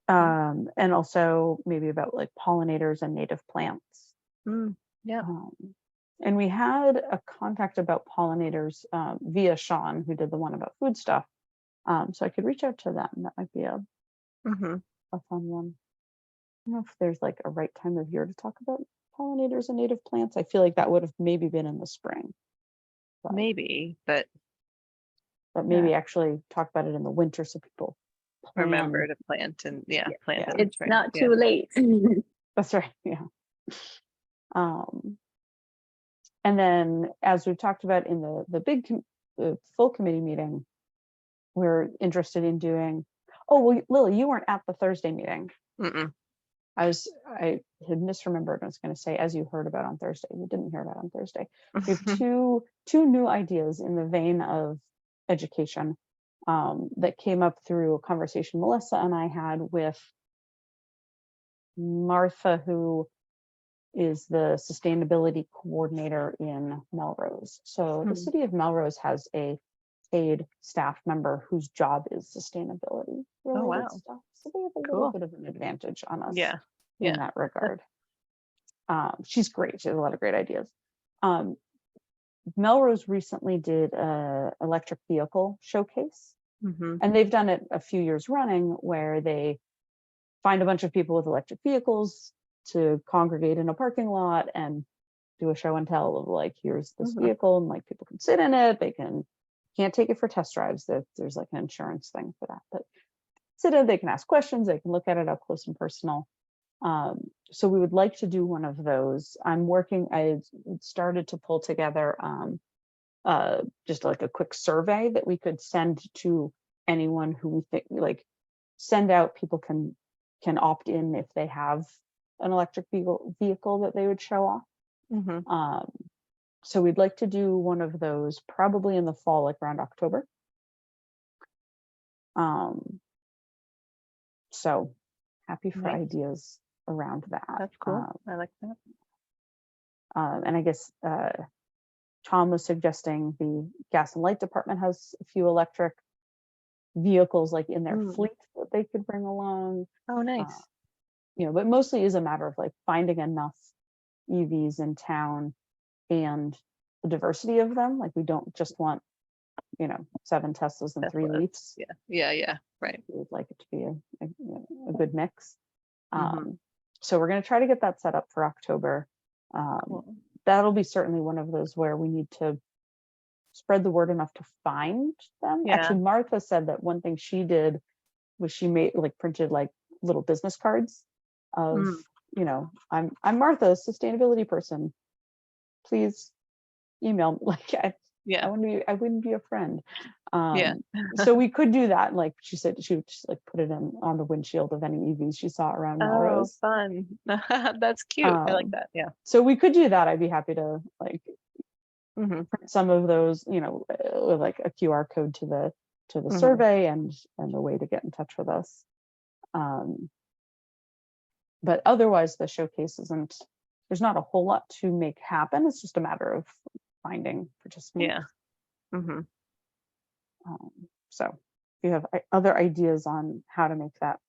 And also maybe about like pollinators and native plants. And we had a contact about pollinators via Sean, who did the one about food stuff. So I could reach out to them. That might be a fun one. I don't know if there's like a right time of year to talk about pollinators and native plants. I feel like that would have maybe been in the spring. But maybe actually talk about it in the winter so people remember to plant and plant. It's not too late. That's right. Yeah. And then, as we've talked about in the full committee meeting, we're interested in doing. Oh well, Lily, you weren't at the Thursday meeting. I had misremembered. I was going to say, as you heard about on Thursday, we didn't hear about on Thursday. We have two new ideas in the vein of education that came up through a conversation Melissa and I had with Martha, who is the sustainability coordinator in Melrose. So the city of Melrose has a paid staff member whose job is sustainability related stuff. So they have a little bit of an advantage on us in that regard. She's great. She has a lot of great ideas. Melrose recently did an electric vehicle showcase, and they've done it a few years running where they find a bunch of people with electric vehicles to congregate in a parking lot and do a show and tell of like, here's this vehicle, and like people can sit in it. They can't take it for test drives. There's like an insurance thing for that, but sit in, they can ask questions, they can look at it up close and personal. So we would like to do one of those. I started to pull together just like a quick survey that we could send to anyone who we think, like send out, people can opt in if they have an electric vehicle that they would show off. So we'd like to do one of those probably in the fall, like around October. So happy for ideas around that. That's cool. I like that. And I guess Tom was suggesting the gas and light department has a few electric vehicles like in their fleet that they could bring along. Oh, nice. But mostly is a matter of like finding enough EVs in town and the diversity of them. Like we don't just want 7 Teslas and 3 Leafs. Yeah, right. We would like it to be a good mix. So we're going to try to get that set up for October. Cool. That'll be certainly one of those where we need to spread the word enough to find them. Actually, Martha said that one thing she did was she made printed little business cards of I'm Martha, sustainability person, please email I wouldn't be a friend. So we could do that. Like she said, she would just put it on the windshield of any EVs she saw around Melrose. Oh, fun. That's cute. I like that. Yeah. So we could do that. I'd be happy to print some of those, with a QR code to the survey and a way to get in touch with us. But otherwise the showcase there's not a whole lot to make happen. It's just a matter of finding participants. So if you have other ideas on how to make that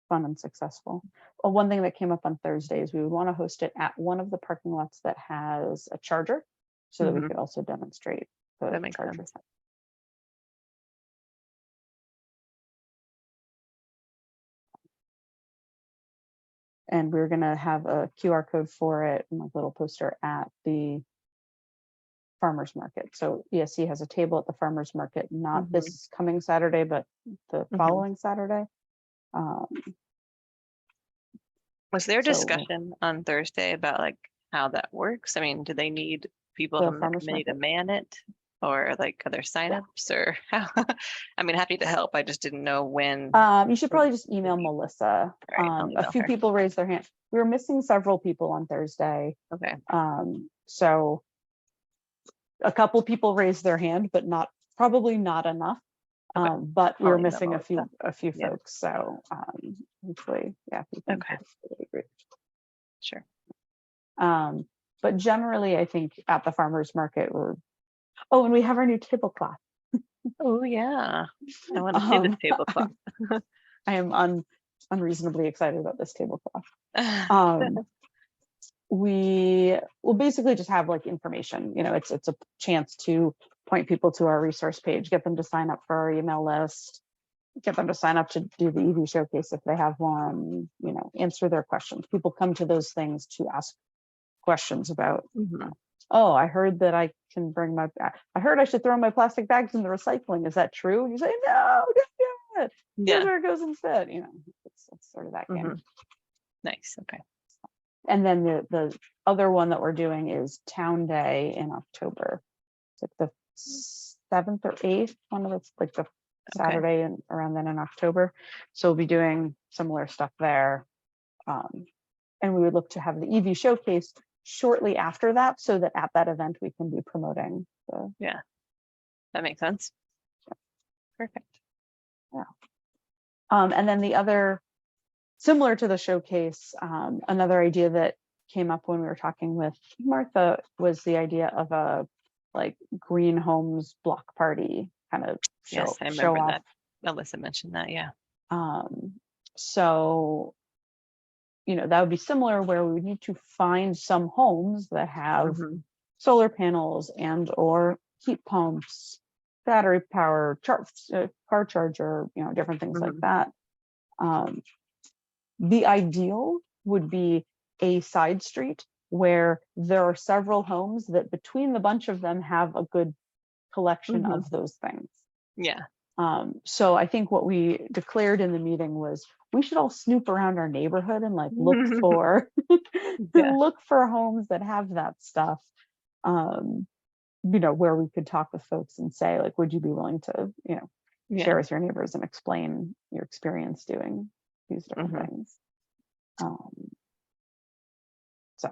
fun and successful. Well, one thing that came up on Thursday is we would want to host it at one of the parking lots that has a charger so that we could also demonstrate the charger. And we're going to have a QR code for it and a little poster at the farmers market. So ESC has a table at the farmers market, not this coming Saturday, but the following Saturday. Was there discussion on Thursday about how that works? I mean, do they need people from the committee to man it, or are there signups, or how? I mean, happy to help. I just didn't know when. You should probably just email Melissa. Right, a few people raised their hand. We were missing several people on Thursday. Okay. So a couple people raised their hand, but probably not enough. But we were missing a few folks. So hopefully, okay. Sure. But generally, I think at the farmers market, and we have our new tablecloth. Oh yeah, I want to see this tablecloth. I am unreasonably excited about this tablecloth. We will basically just have information. It's a chance to point people to our resource page, get them to sign up for our email list, get them to sign up to do the EV showcase if they have one, answer their questions. People come to those things to ask questions about, oh, I heard that I heard I should throw my plastic bags in the recycling. Is that true? And you say, no, don't do it. Here's where it goes instead. It's sort of that game. Nice. Okay. And then the other one that we're doing is Town Day in October. It's the 7th or 8th, one of it's the Saturday and around then in October. So we'll be doing similar stuff there. And we would look to have the EV showcase shortly after that, so that at that event we can be promoting that makes sense. Perfect. And then the other, similar to the showcase, another idea that came up when we were talking with Martha was the idea of a green homes block party kind of show. Yes, I remember that. Melissa mentioned that. Yeah. So that would be similar, where we would need to find some homes that have solar panels and or heat pumps, battery power, car charger, different things like that. The ideal would be a side street where there are several homes that between the bunch of them have a good collection of those things. Yeah. So I think what we declared in the meeting was we should all snoop around our neighborhood and look for look for homes that have that stuff. Where we could talk with folks and say, would you be willing to, share with your neighbors and explain your experience doing these different things. So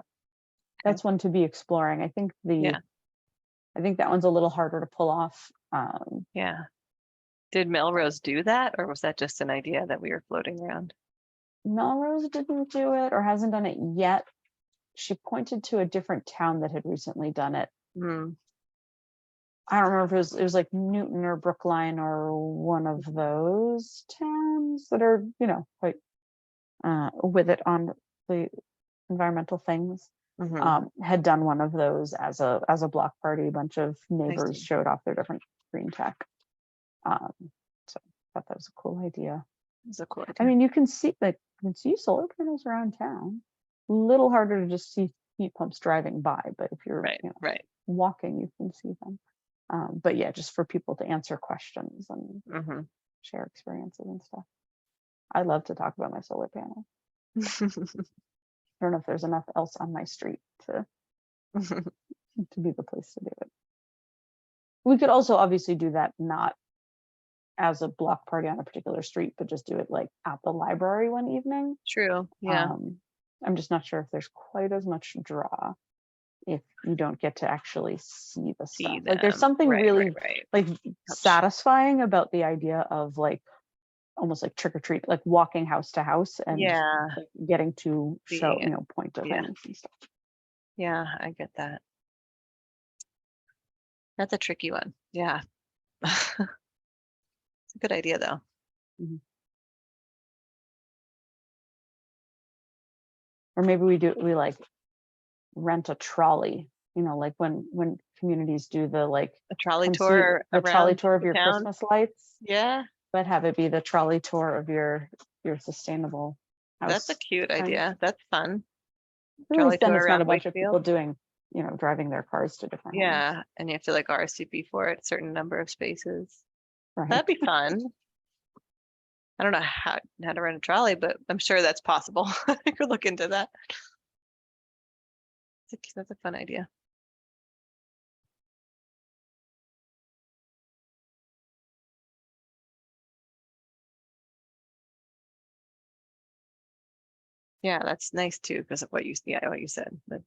that's one to be exploring. I think I think that one's a little harder to pull off. Did Melrose do that, or was that just an idea that we were floating around? Melrose didn't do it or hasn't done it yet. she pointed to a different town that had recently done it. Mm. I don't remember if it was like Newton or Brookline or one of those towns that are, you know, quite with it on the environmental things. Had done one of those as a block party. A bunch of neighbors showed off their different green tech. So I thought that was a cool idea. It's a cool idea. I mean, you can see solar panels around town. A little harder to just see heat pumps driving by, but if you're walking, you can see them. But yeah, just for people to answer questions and share experiences and stuff. I love to talk about my solar panel. I don't know if there's enough else on my street to be the place to do it. We could also obviously do that not as a block party on a particular street, but just do it like at the library one evening. True. Yeah. I'm just not sure if there's quite as much draw if you don't get to actually see the stuff. Like there's something really like satisfying about the idea of like almost like trick or treat, like walking house to house and like, getting to show, you know, point to things and stuff. Yeah, I get that. That's a tricky one. Yeah. It's a good idea though. Or maybe we like rent a trolley, you know, like when communities do the like a trolley tour, the trolley tour of your town. Christmas lights. Yeah. But have it be the trolley tour of your sustainable house. That's a cute idea. That's fun. Trolley tour it's not a bunch of people doing, you know, driving their cars to different homes. And you have to like RSVP for it, a certain number of spaces. That'd be fun. I don't know how to rent a trolley, but I'm sure that's possible. I could look into that. That's a fun idea. Yeah, that's nice too, because of what you said, that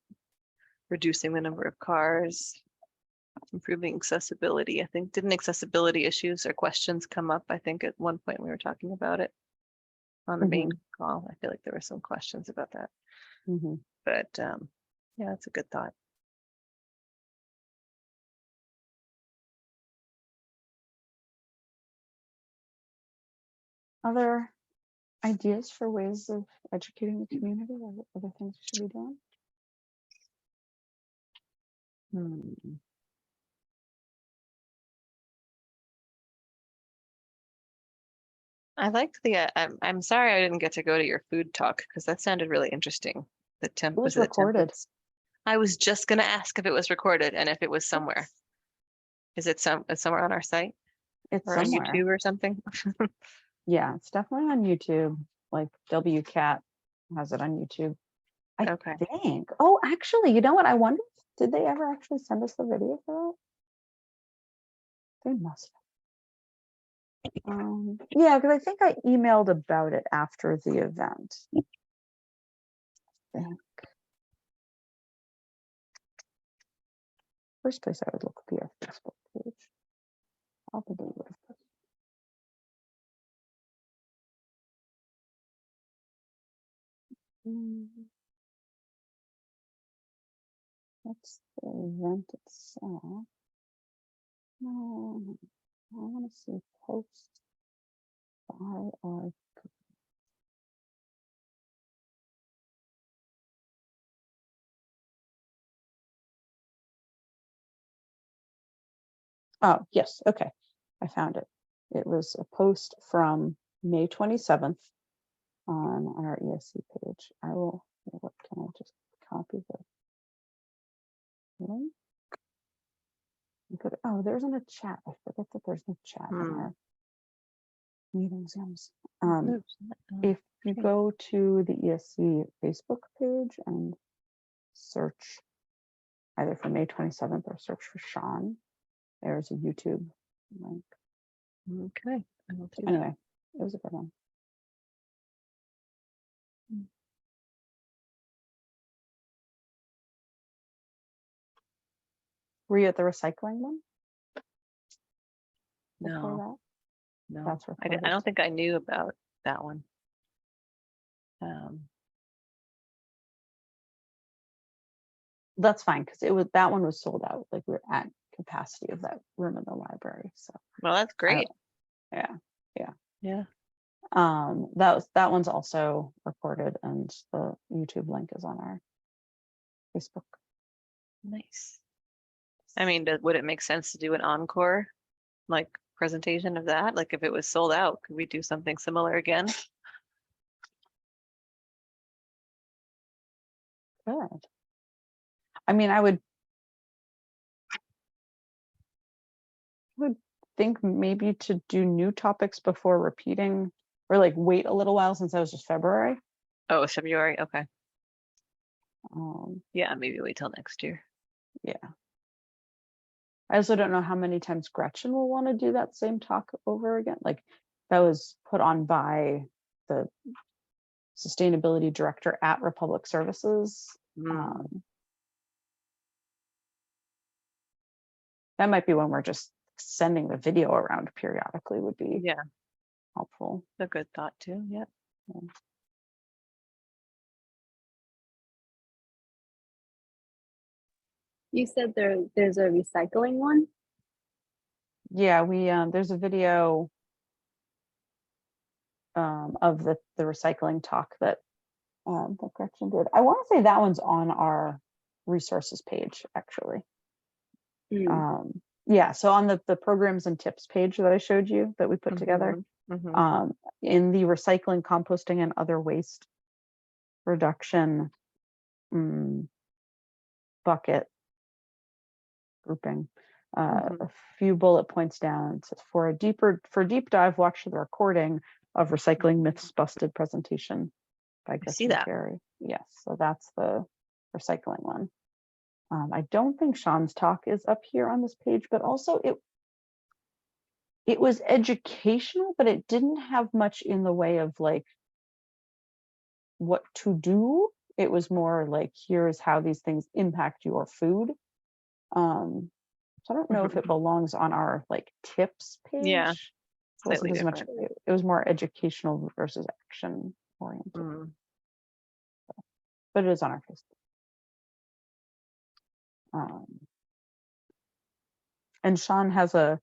reducing the number of cars, improving accessibility. I think didn't accessibility issues or questions come up? I think at one point we were talking about it on the main call. I feel like there were some questions about that. But yeah, that's a good thought. Other ideas for ways of educating the community or other things we should be doing? I liked the. I'm sorry I didn't get to go to your food talk because that sounded really interesting. The temp was recorded. I was just gonna ask if it was recorded and if it was somewhere. Is it somewhere on our site? It's or somewhere. on YouTube or something? Yeah, it's definitely on YouTube. Like WCAT has it on YouTube. I think. Oh, actually, you know what? I wonder, did they ever actually send us the video for that? They must have. Yeah, because I think I emailed about it after the event. I think. First place I would look would be our Facebook page. Probably would have put. That's the event itself. No, I want to see posts by our. Oh, yes. Okay. I found it. It was a post from May 27th on our ESC page. I will, what can I just copy the link? Oh, there's in a chat. I forget that there's no chat in our meeting Zooms. If you go to the ESC Facebook page and search either for May 27th or search for Sean, there's a YouTube link. Okay. Anyway, it was a good one. Were you at the recycling one? No. No. That's I don't think I knew about that one. that's fine, because that one was sold out. Like we're at capacity of that room in the library. So Well, that's great. yeah. That one's also recorded, and the YouTube link is on our Facebook. Nice. I mean, would it make sense to do an encore, like presentation of that? Like if it was sold out, could we do something similar again? Good. I mean, I would think maybe to do new topics before repeating, or like wait a little while, since that was just February. Oh, it's February. Okay. Um, Yeah, maybe wait till next year. yeah. I also don't know how many times Gretchen will want to do that same talk over again. Like that was put on by the sustainability director at Republic Services. That might be when we're just sending the video around periodically would be helpful. A good thought too. Yeah. You said there's a recycling one? Yeah, we there's a video of the recycling talk that Gretchen did. I want to say that one's on our resources page, actually. Yeah, so on the programs and tips page that I showed you that we put together, in the recycling, composting, and other waste reduction bucket grouping, a few bullet points down. It says, for a deep dive, watch the recording of Recycling Myths Busted presentation by Gretchen Carey. Yes, so that's the recycling one. I don't think Sean's talk is up here on this page, but also it was educational, but it didn't have much in the way of like what to do. It was more like, here's how these things impact your food. So I don't know if it belongs on our like tips page. Yeah, Slightly different. It was more educational versus action oriented. But it is on our Facebook. And Sean has a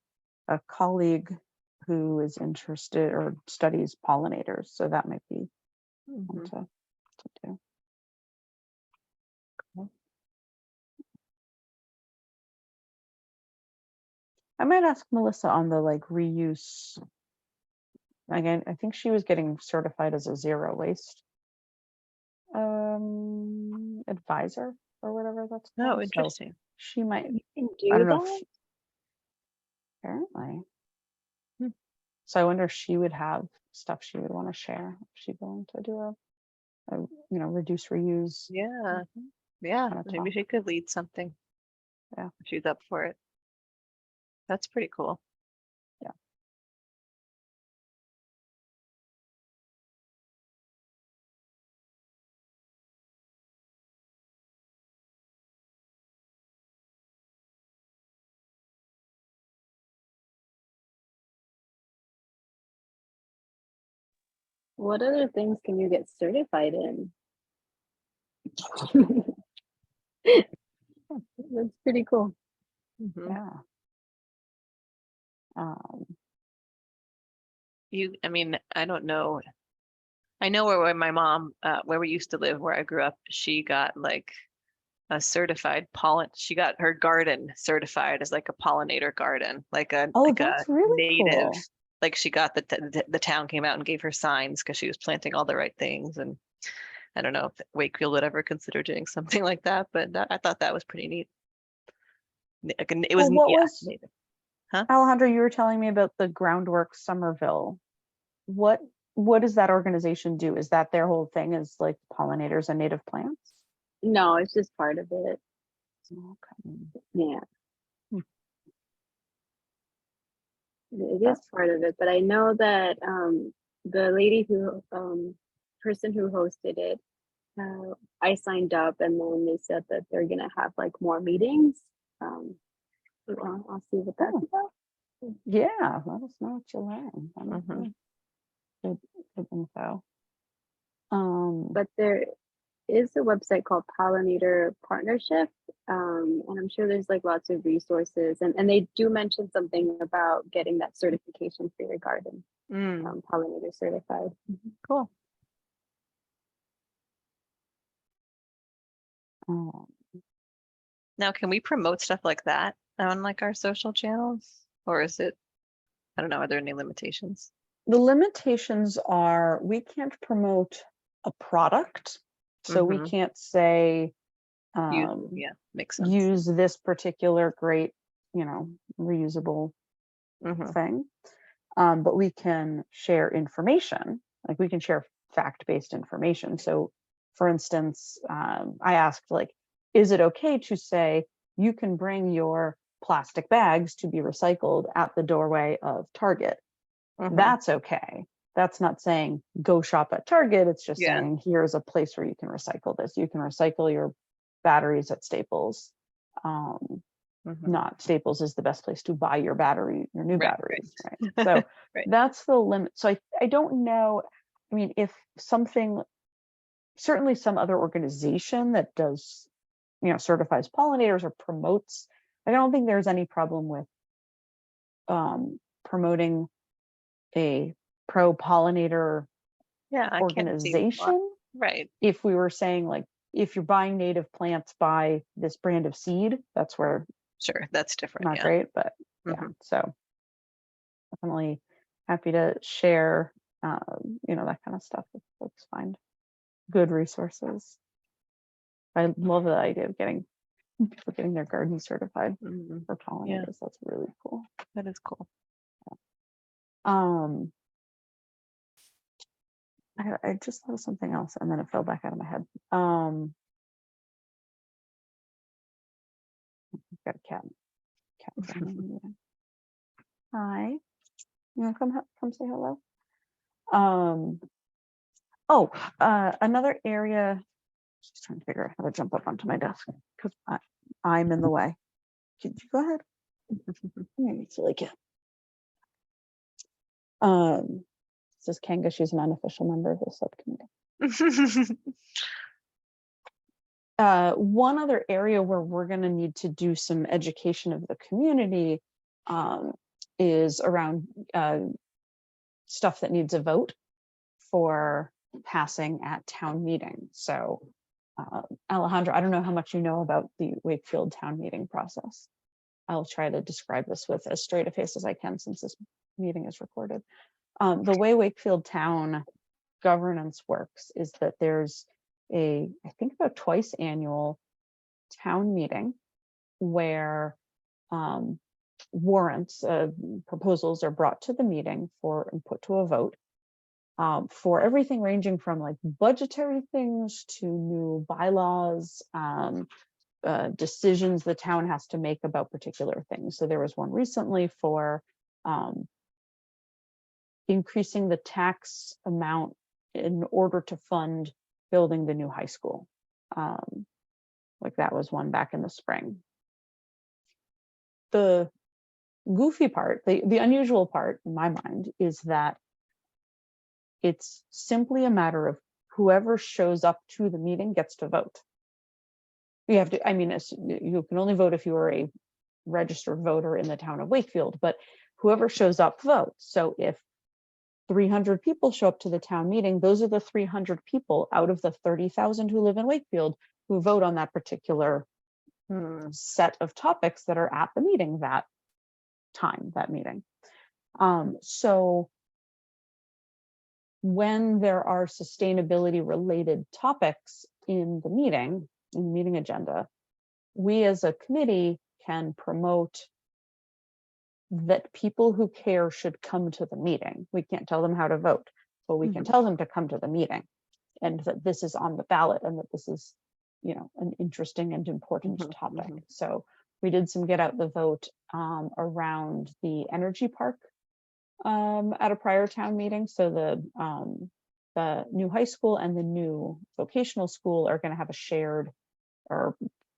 colleague who is interested or studies pollinators, so that might be one to do. Cool. I might ask Melissa on the like reuse. Again, I think she was getting certified as a zero waste advisor or whatever that's called. Oh, interesting. So she might. You can do I don't know. that? Apparently. So I wonder if she would have stuff she would want to share. If she's willing to do a reduce, reuse. Yeah. Maybe she could lead something. Yeah, if she's up for it. That's pretty cool. Yeah. What other things can you get certified in? That's pretty cool. Yeah. I mean, I don't know. I know where my mom, where we used to live, where I grew up, she got like a certified she got her garden certified as like a pollinator garden, like a really native. Cool. Like she got the town came out and gave her signs because she was planting all the right things. And I don't know if Wakefield would ever consider doing something like that, but I thought that was pretty neat. It was native. Huh? Alejandro, you were telling me about the Groundwork Somerville. What does that organization do? Is that their whole thing, is like pollinators and native plants? No, it's just part of it. Okay. Yeah. It is part of it, but I know that the lady person who hosted it, I signed up, and then they said that they're gonna have like more meetings. I'll see what that's about. Yeah, let us know what you learn. Good info. But is a website called Pollinator Partnership, and I'm sure there's like lots of resources, and they do mention something about getting that certification for your garden, pollinator certified. Cool. Now, can we promote stuff like that on like our social channels, or is it, I don't know, are there any limitations? The limitations are we can't promote a product. So we can't say, Yeah, makes sense. use this particular great, reusable thing. But we can share information, like we can share fact-based information. So for instance, I asked, like, is it okay to say you can bring your plastic bags to be recycled at the doorway of Target? That's okay. That's not saying go shop at Target. It's just saying here's a place where you can recycle this. You can recycle your batteries at Staples. Not Staples is the best place to buy your new batteries, right? So that's the limit. So I don't know. I mean, if something, certainly some other organization that does, certifies pollinators or promotes, I don't think there's any problem with promoting a pro-pollinator organization. Right. If we were saying, like, if you're buying native plants, buy this brand of seed, that's where that's different. Not great, but so definitely happy to share, that kind of stuff if folks find good resources. I love the idea of getting their garden certified for pollinators. That's really cool. That is cool. I just thought of something else and then it fell back out of my head. I've got a cat. Hi. You want to come say hello? Another area. Just trying to figure out how to jump up onto my desk because I'm in the way. Could you go ahead? It's really cute. This is Kanga. She's an unofficial member of the subcommittee. One other area where we're going to need to do some education of the community is around stuff that needs a vote for passing at town meeting. So Alejandra, I don't know how much you know about the Wakefield town meeting process. I'll try to describe this with as straight a face as I can since this meeting is recorded. The way Wakefield town governance works is that there's I think about twice annual town meeting where warrants, proposals are brought to the meeting and put to a vote for everything ranging from like budgetary things to new bylaws, decisions the town has to make about particular things. So there was one recently for increasing the tax amount in order to fund building the new high school. Like that was one back in the spring. The goofy part, the unusual part in my mind is that it's simply a matter of whoever shows up to the meeting gets to vote. You have to, I mean, you can only vote if you are a registered voter in the town of Wakefield, but whoever shows up votes. So if 300 people show up to the town meeting, those are the 300 people out of the 30,000 who live in Wakefield who vote on that particular set of topics that are at the meeting that meeting. So when there are sustainability related topics in the meeting agenda, we as a committee can promote that people who care should come to the meeting. We can't tell them how to vote, but we can tell them to come to the meeting and that this is on the ballot and that this is, an interesting and important topic. So we did some get out the vote around the energy park at a prior town meeting. So the new high school and the new vocational school are going to have a shared or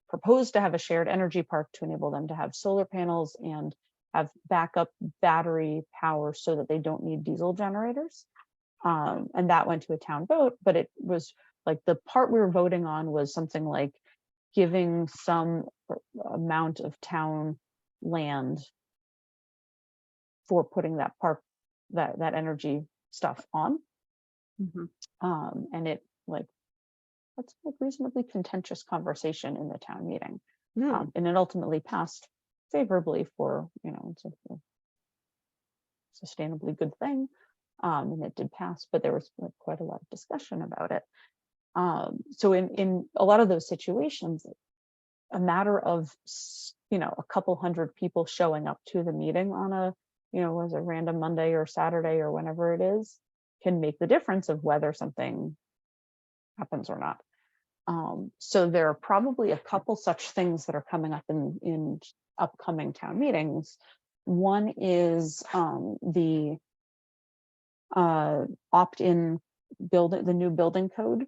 proposed to have a shared energy park to enable them to have solar panels and have backup battery power so that they don't need diesel generators. And that went to a town vote, but it was like the part we were voting on was something like giving some amount of town land for putting that park, that energy stuff on. And it like, that's a reasonably contentious conversation in the town meeting. And it ultimately passed favorably for, you know, it's a sustainably good thing. And it did pass, but there was like quite a lot of discussion about it. So in a lot of those situations, a matter of, you know, a couple hundred people showing up to the meeting on a, you know, was a random Monday or Saturday or whenever it is, can make the difference of whether something happens or not. So there are probably a couple such things that are coming up in upcoming town meetings. One is the opt-in building, the new building code,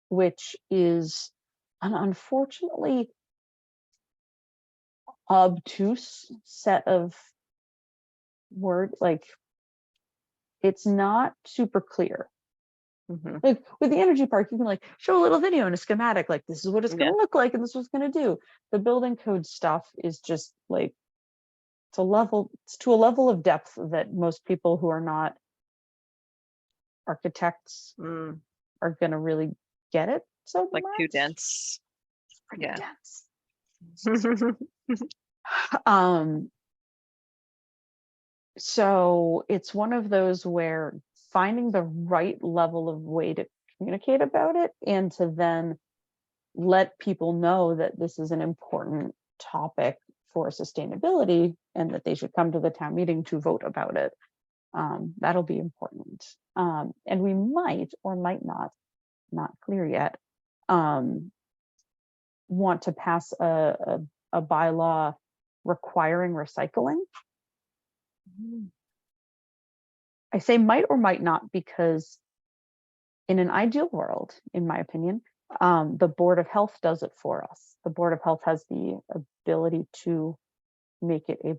which is an unfortunately obtuse set of words. Like, it's not super clear. Like with the energy park, you can like show a little video and a schematic, like this is what it's going to look like and this is what it's going to do. The building code stuff is just like, it's to a level of depth that most people who are not architects are going to really get it. So like too dense. It's pretty dense. So it's one of those where finding the right level of way to communicate about it and to then let people know that this is an important topic for sustainability and that they should come to the town meeting to vote about it. That'll be important. And we might or might not clear yet, want to pass a bylaw requiring recycling. I say might or might not because in an ideal world, in my opinion, the Board of Health does it for us. The Board of Health has the ability to make it a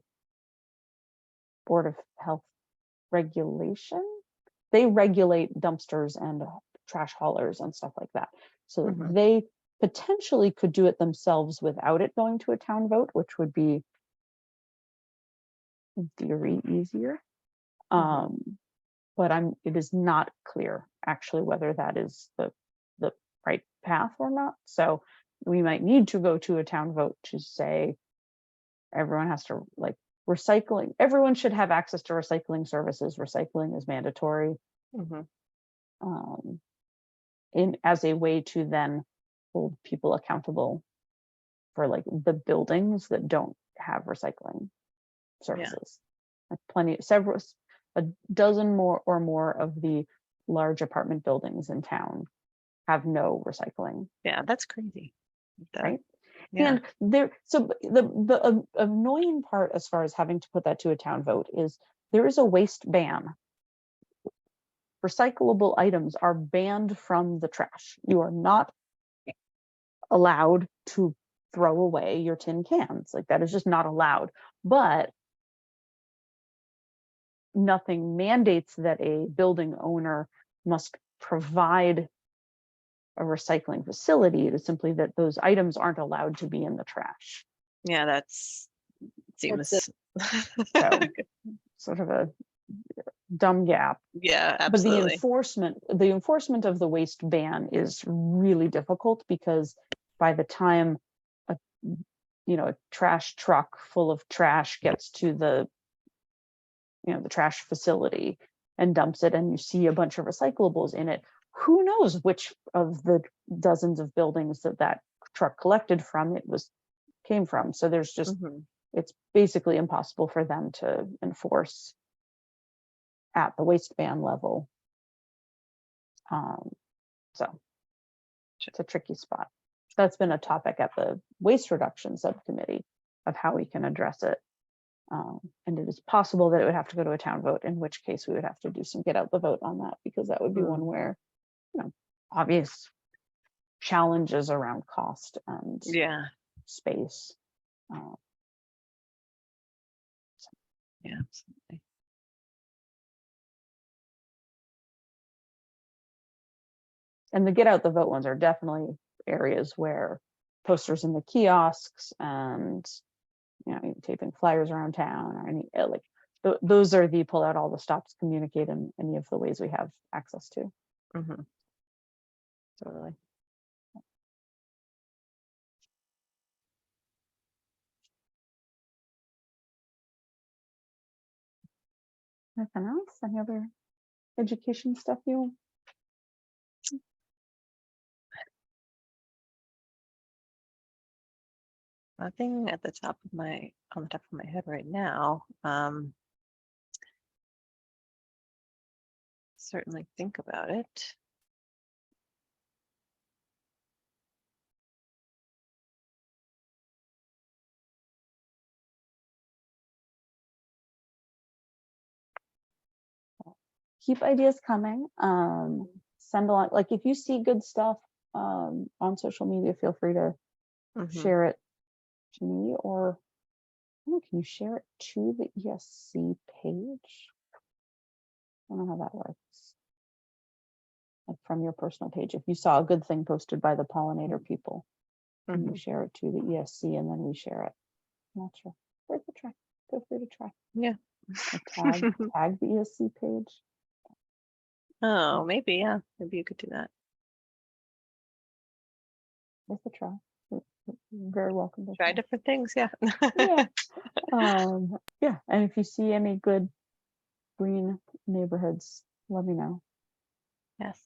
Board of Health regulation. They regulate dumpsters and trash haulers and stuff like that. So they potentially could do it themselves without it going to a town vote, which would be in theory easier. But it is not clear actually whether that is the right path or not. So we might need to go to a town vote to say everyone has to, like, recycling, everyone should have access to recycling services. Recycling is mandatory. As a way to then hold people accountable for like the buildings that don't have recycling services. Like a dozen more of the large apartment buildings in town have no recycling. Yeah, that's crazy. Right? And so the annoying part as far as having to put that to a town vote is there is a waste ban. Recyclable items are banned from the trash. You are not allowed to throw away your tin cans. Like, that is just not allowed. But nothing mandates that a building owner must provide a recycling facility. It is simply that those items aren't allowed to be in the trash. Yeah, that's seems so, sort of a dumb gap. Yeah, absolutely. But the enforcement of the waste ban is really difficult because by the time a trash truck full of trash gets to the trash facility and dumps it, and you see a bunch of recyclables in it, who knows which of the dozens of buildings that truck collected from came from. So there's just, it's basically impossible for them to enforce at the waste ban level. So it's a tricky spot. That's been a topic at the waste reduction subcommittee of how we can address it. And it is possible that it would have to go to a town vote, in which case we would have to do some get out the vote on that, because that would be one where, obvious challenges around cost and space. Yeah, absolutely. And the get out the vote ones are definitely areas where posters in the kiosks and, you know, taping flyers around town or any, like, those are the pull out all the stops, communicate in any of the ways we have access to. Totally. Nothing else? Any other education stuff you? Nothing at the top of on the top of my head right now. Certainly think about it. Keep ideas coming. Send along, like if you see good stuff on social media, feel free to share it to me, or can you share it to the ESC page? I don't know how that works. Like from your personal page, if you saw a good thing posted by the pollinator people, can you share it to the ESC and then we share it? I'm not sure. Worth a try. Feel free to try. Yeah. Tag the ESC page. Oh, maybe, yeah. Maybe you could do that. Worth a try. You're very welcome to try different things, yeah. Yeah. Yeah, and if you see any good green neighborhoods, let me know. Yes.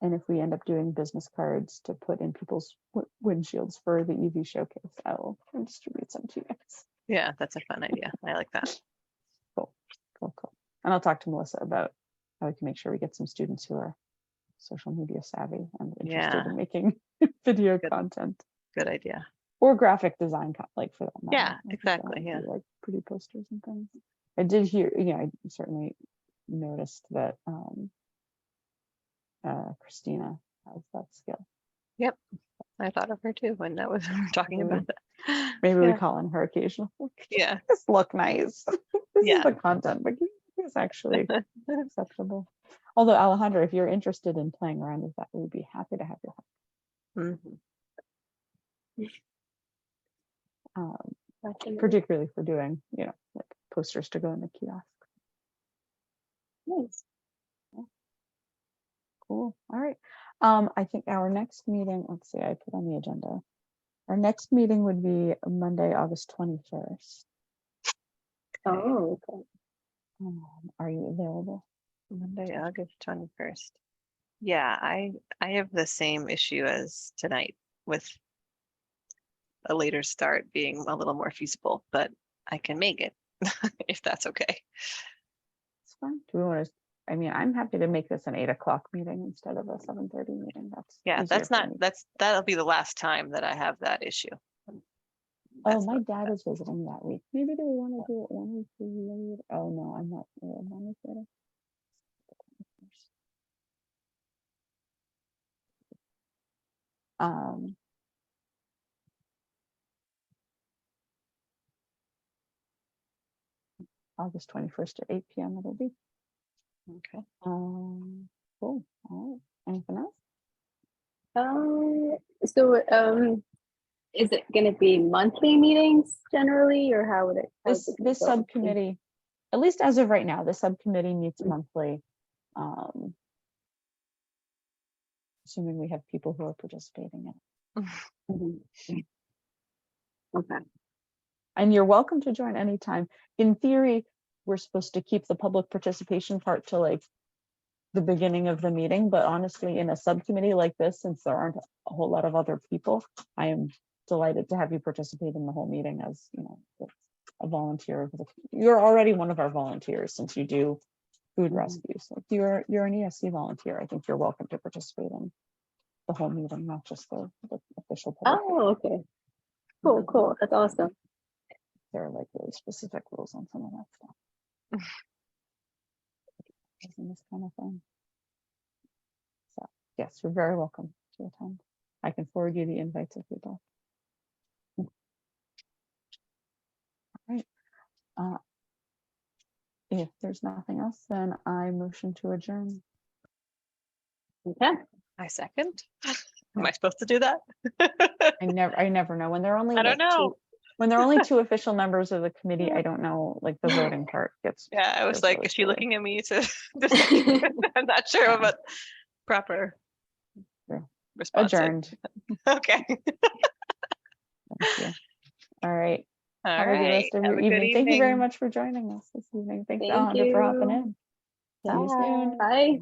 And if we end up doing business cards to put in people's windshields for the EV showcase, I will distribute some to you guys. Yeah, that's a fun idea. I like that. Cool. And I'll talk to Melissa about how we can make sure we get some students who are social media savvy and interested in making video content. Good idea. Or graphic design, like for that matter. Yeah, exactly. Yeah. Like pretty posters and things. I did hear, I certainly noticed that Christina has that skill. Yep. I thought of her too when I was talking about that. Maybe we call on her occasionally. Yeah. Just look nice. This is the content, but it's actually acceptable. Although Alejandra, if you're interested in playing around with that, we'd be happy to have your help. Particularly for doing, like posters to go in the kiosk. Nice. Cool. All right. I think our next meeting, let's see, I put on the agenda. Our next meeting would be Monday, August 21st. Oh, okay. Are you available? Monday, August 21st. Yeah, I have the same issue as tonight with a later start being a little more feasible, but I can make it if that's okay. It's fine. Do we want to? I mean, I'm happy to make this an 8 o'clock meeting instead of a 7:30 meeting. That'll be the last time that I have that issue. My dad is visiting that week. Maybe do we want to do it 1 week later? Oh no, I'm not. 1 week later. August 21st at 8 p.m. it'll be. Okay. Cool. All right. Anything else? Is it going to be monthly meetings generally, or how would it? This subcommittee, at least as of right now, the subcommittee meets monthly. Assuming we have people who are participating in it. Okay. And you're welcome to join anytime. In theory, we're supposed to keep the public participation part to like the beginning of the meeting, but honestly, in a subcommittee like this, since there aren't a whole lot of other people, I am delighted to have you participate in the whole meeting as, a volunteer. You're already one of our volunteers since you do food rescues. Like you're an ESC volunteer. I think you're welcome to participate in the whole meeting, not just the official public. Oh, okay. Cool. That's awesome. There are like really specific rules on some of that stuff. This kind of thing. So yes, you're very welcome to attend. I can forward you the invites if you'd like. All right. If there's nothing else, then I motion to adjourn. Okay. I second. Am I supposed to do that? I never know when they're only I don't know. when there are only two official members of the committee. I don't know, like the voting part gets. Yeah, I was gets like, really is she silly. looking at me to decide? I'm not sure about proper Yeah. response. Adjourned. Okay. Thank you. All right. All Have a good right. rest of Have your a good evening. Thank you very evening. much for joining us this evening. Thanks, Thank Alejandra, for hopping you. in. See you soon. Bye.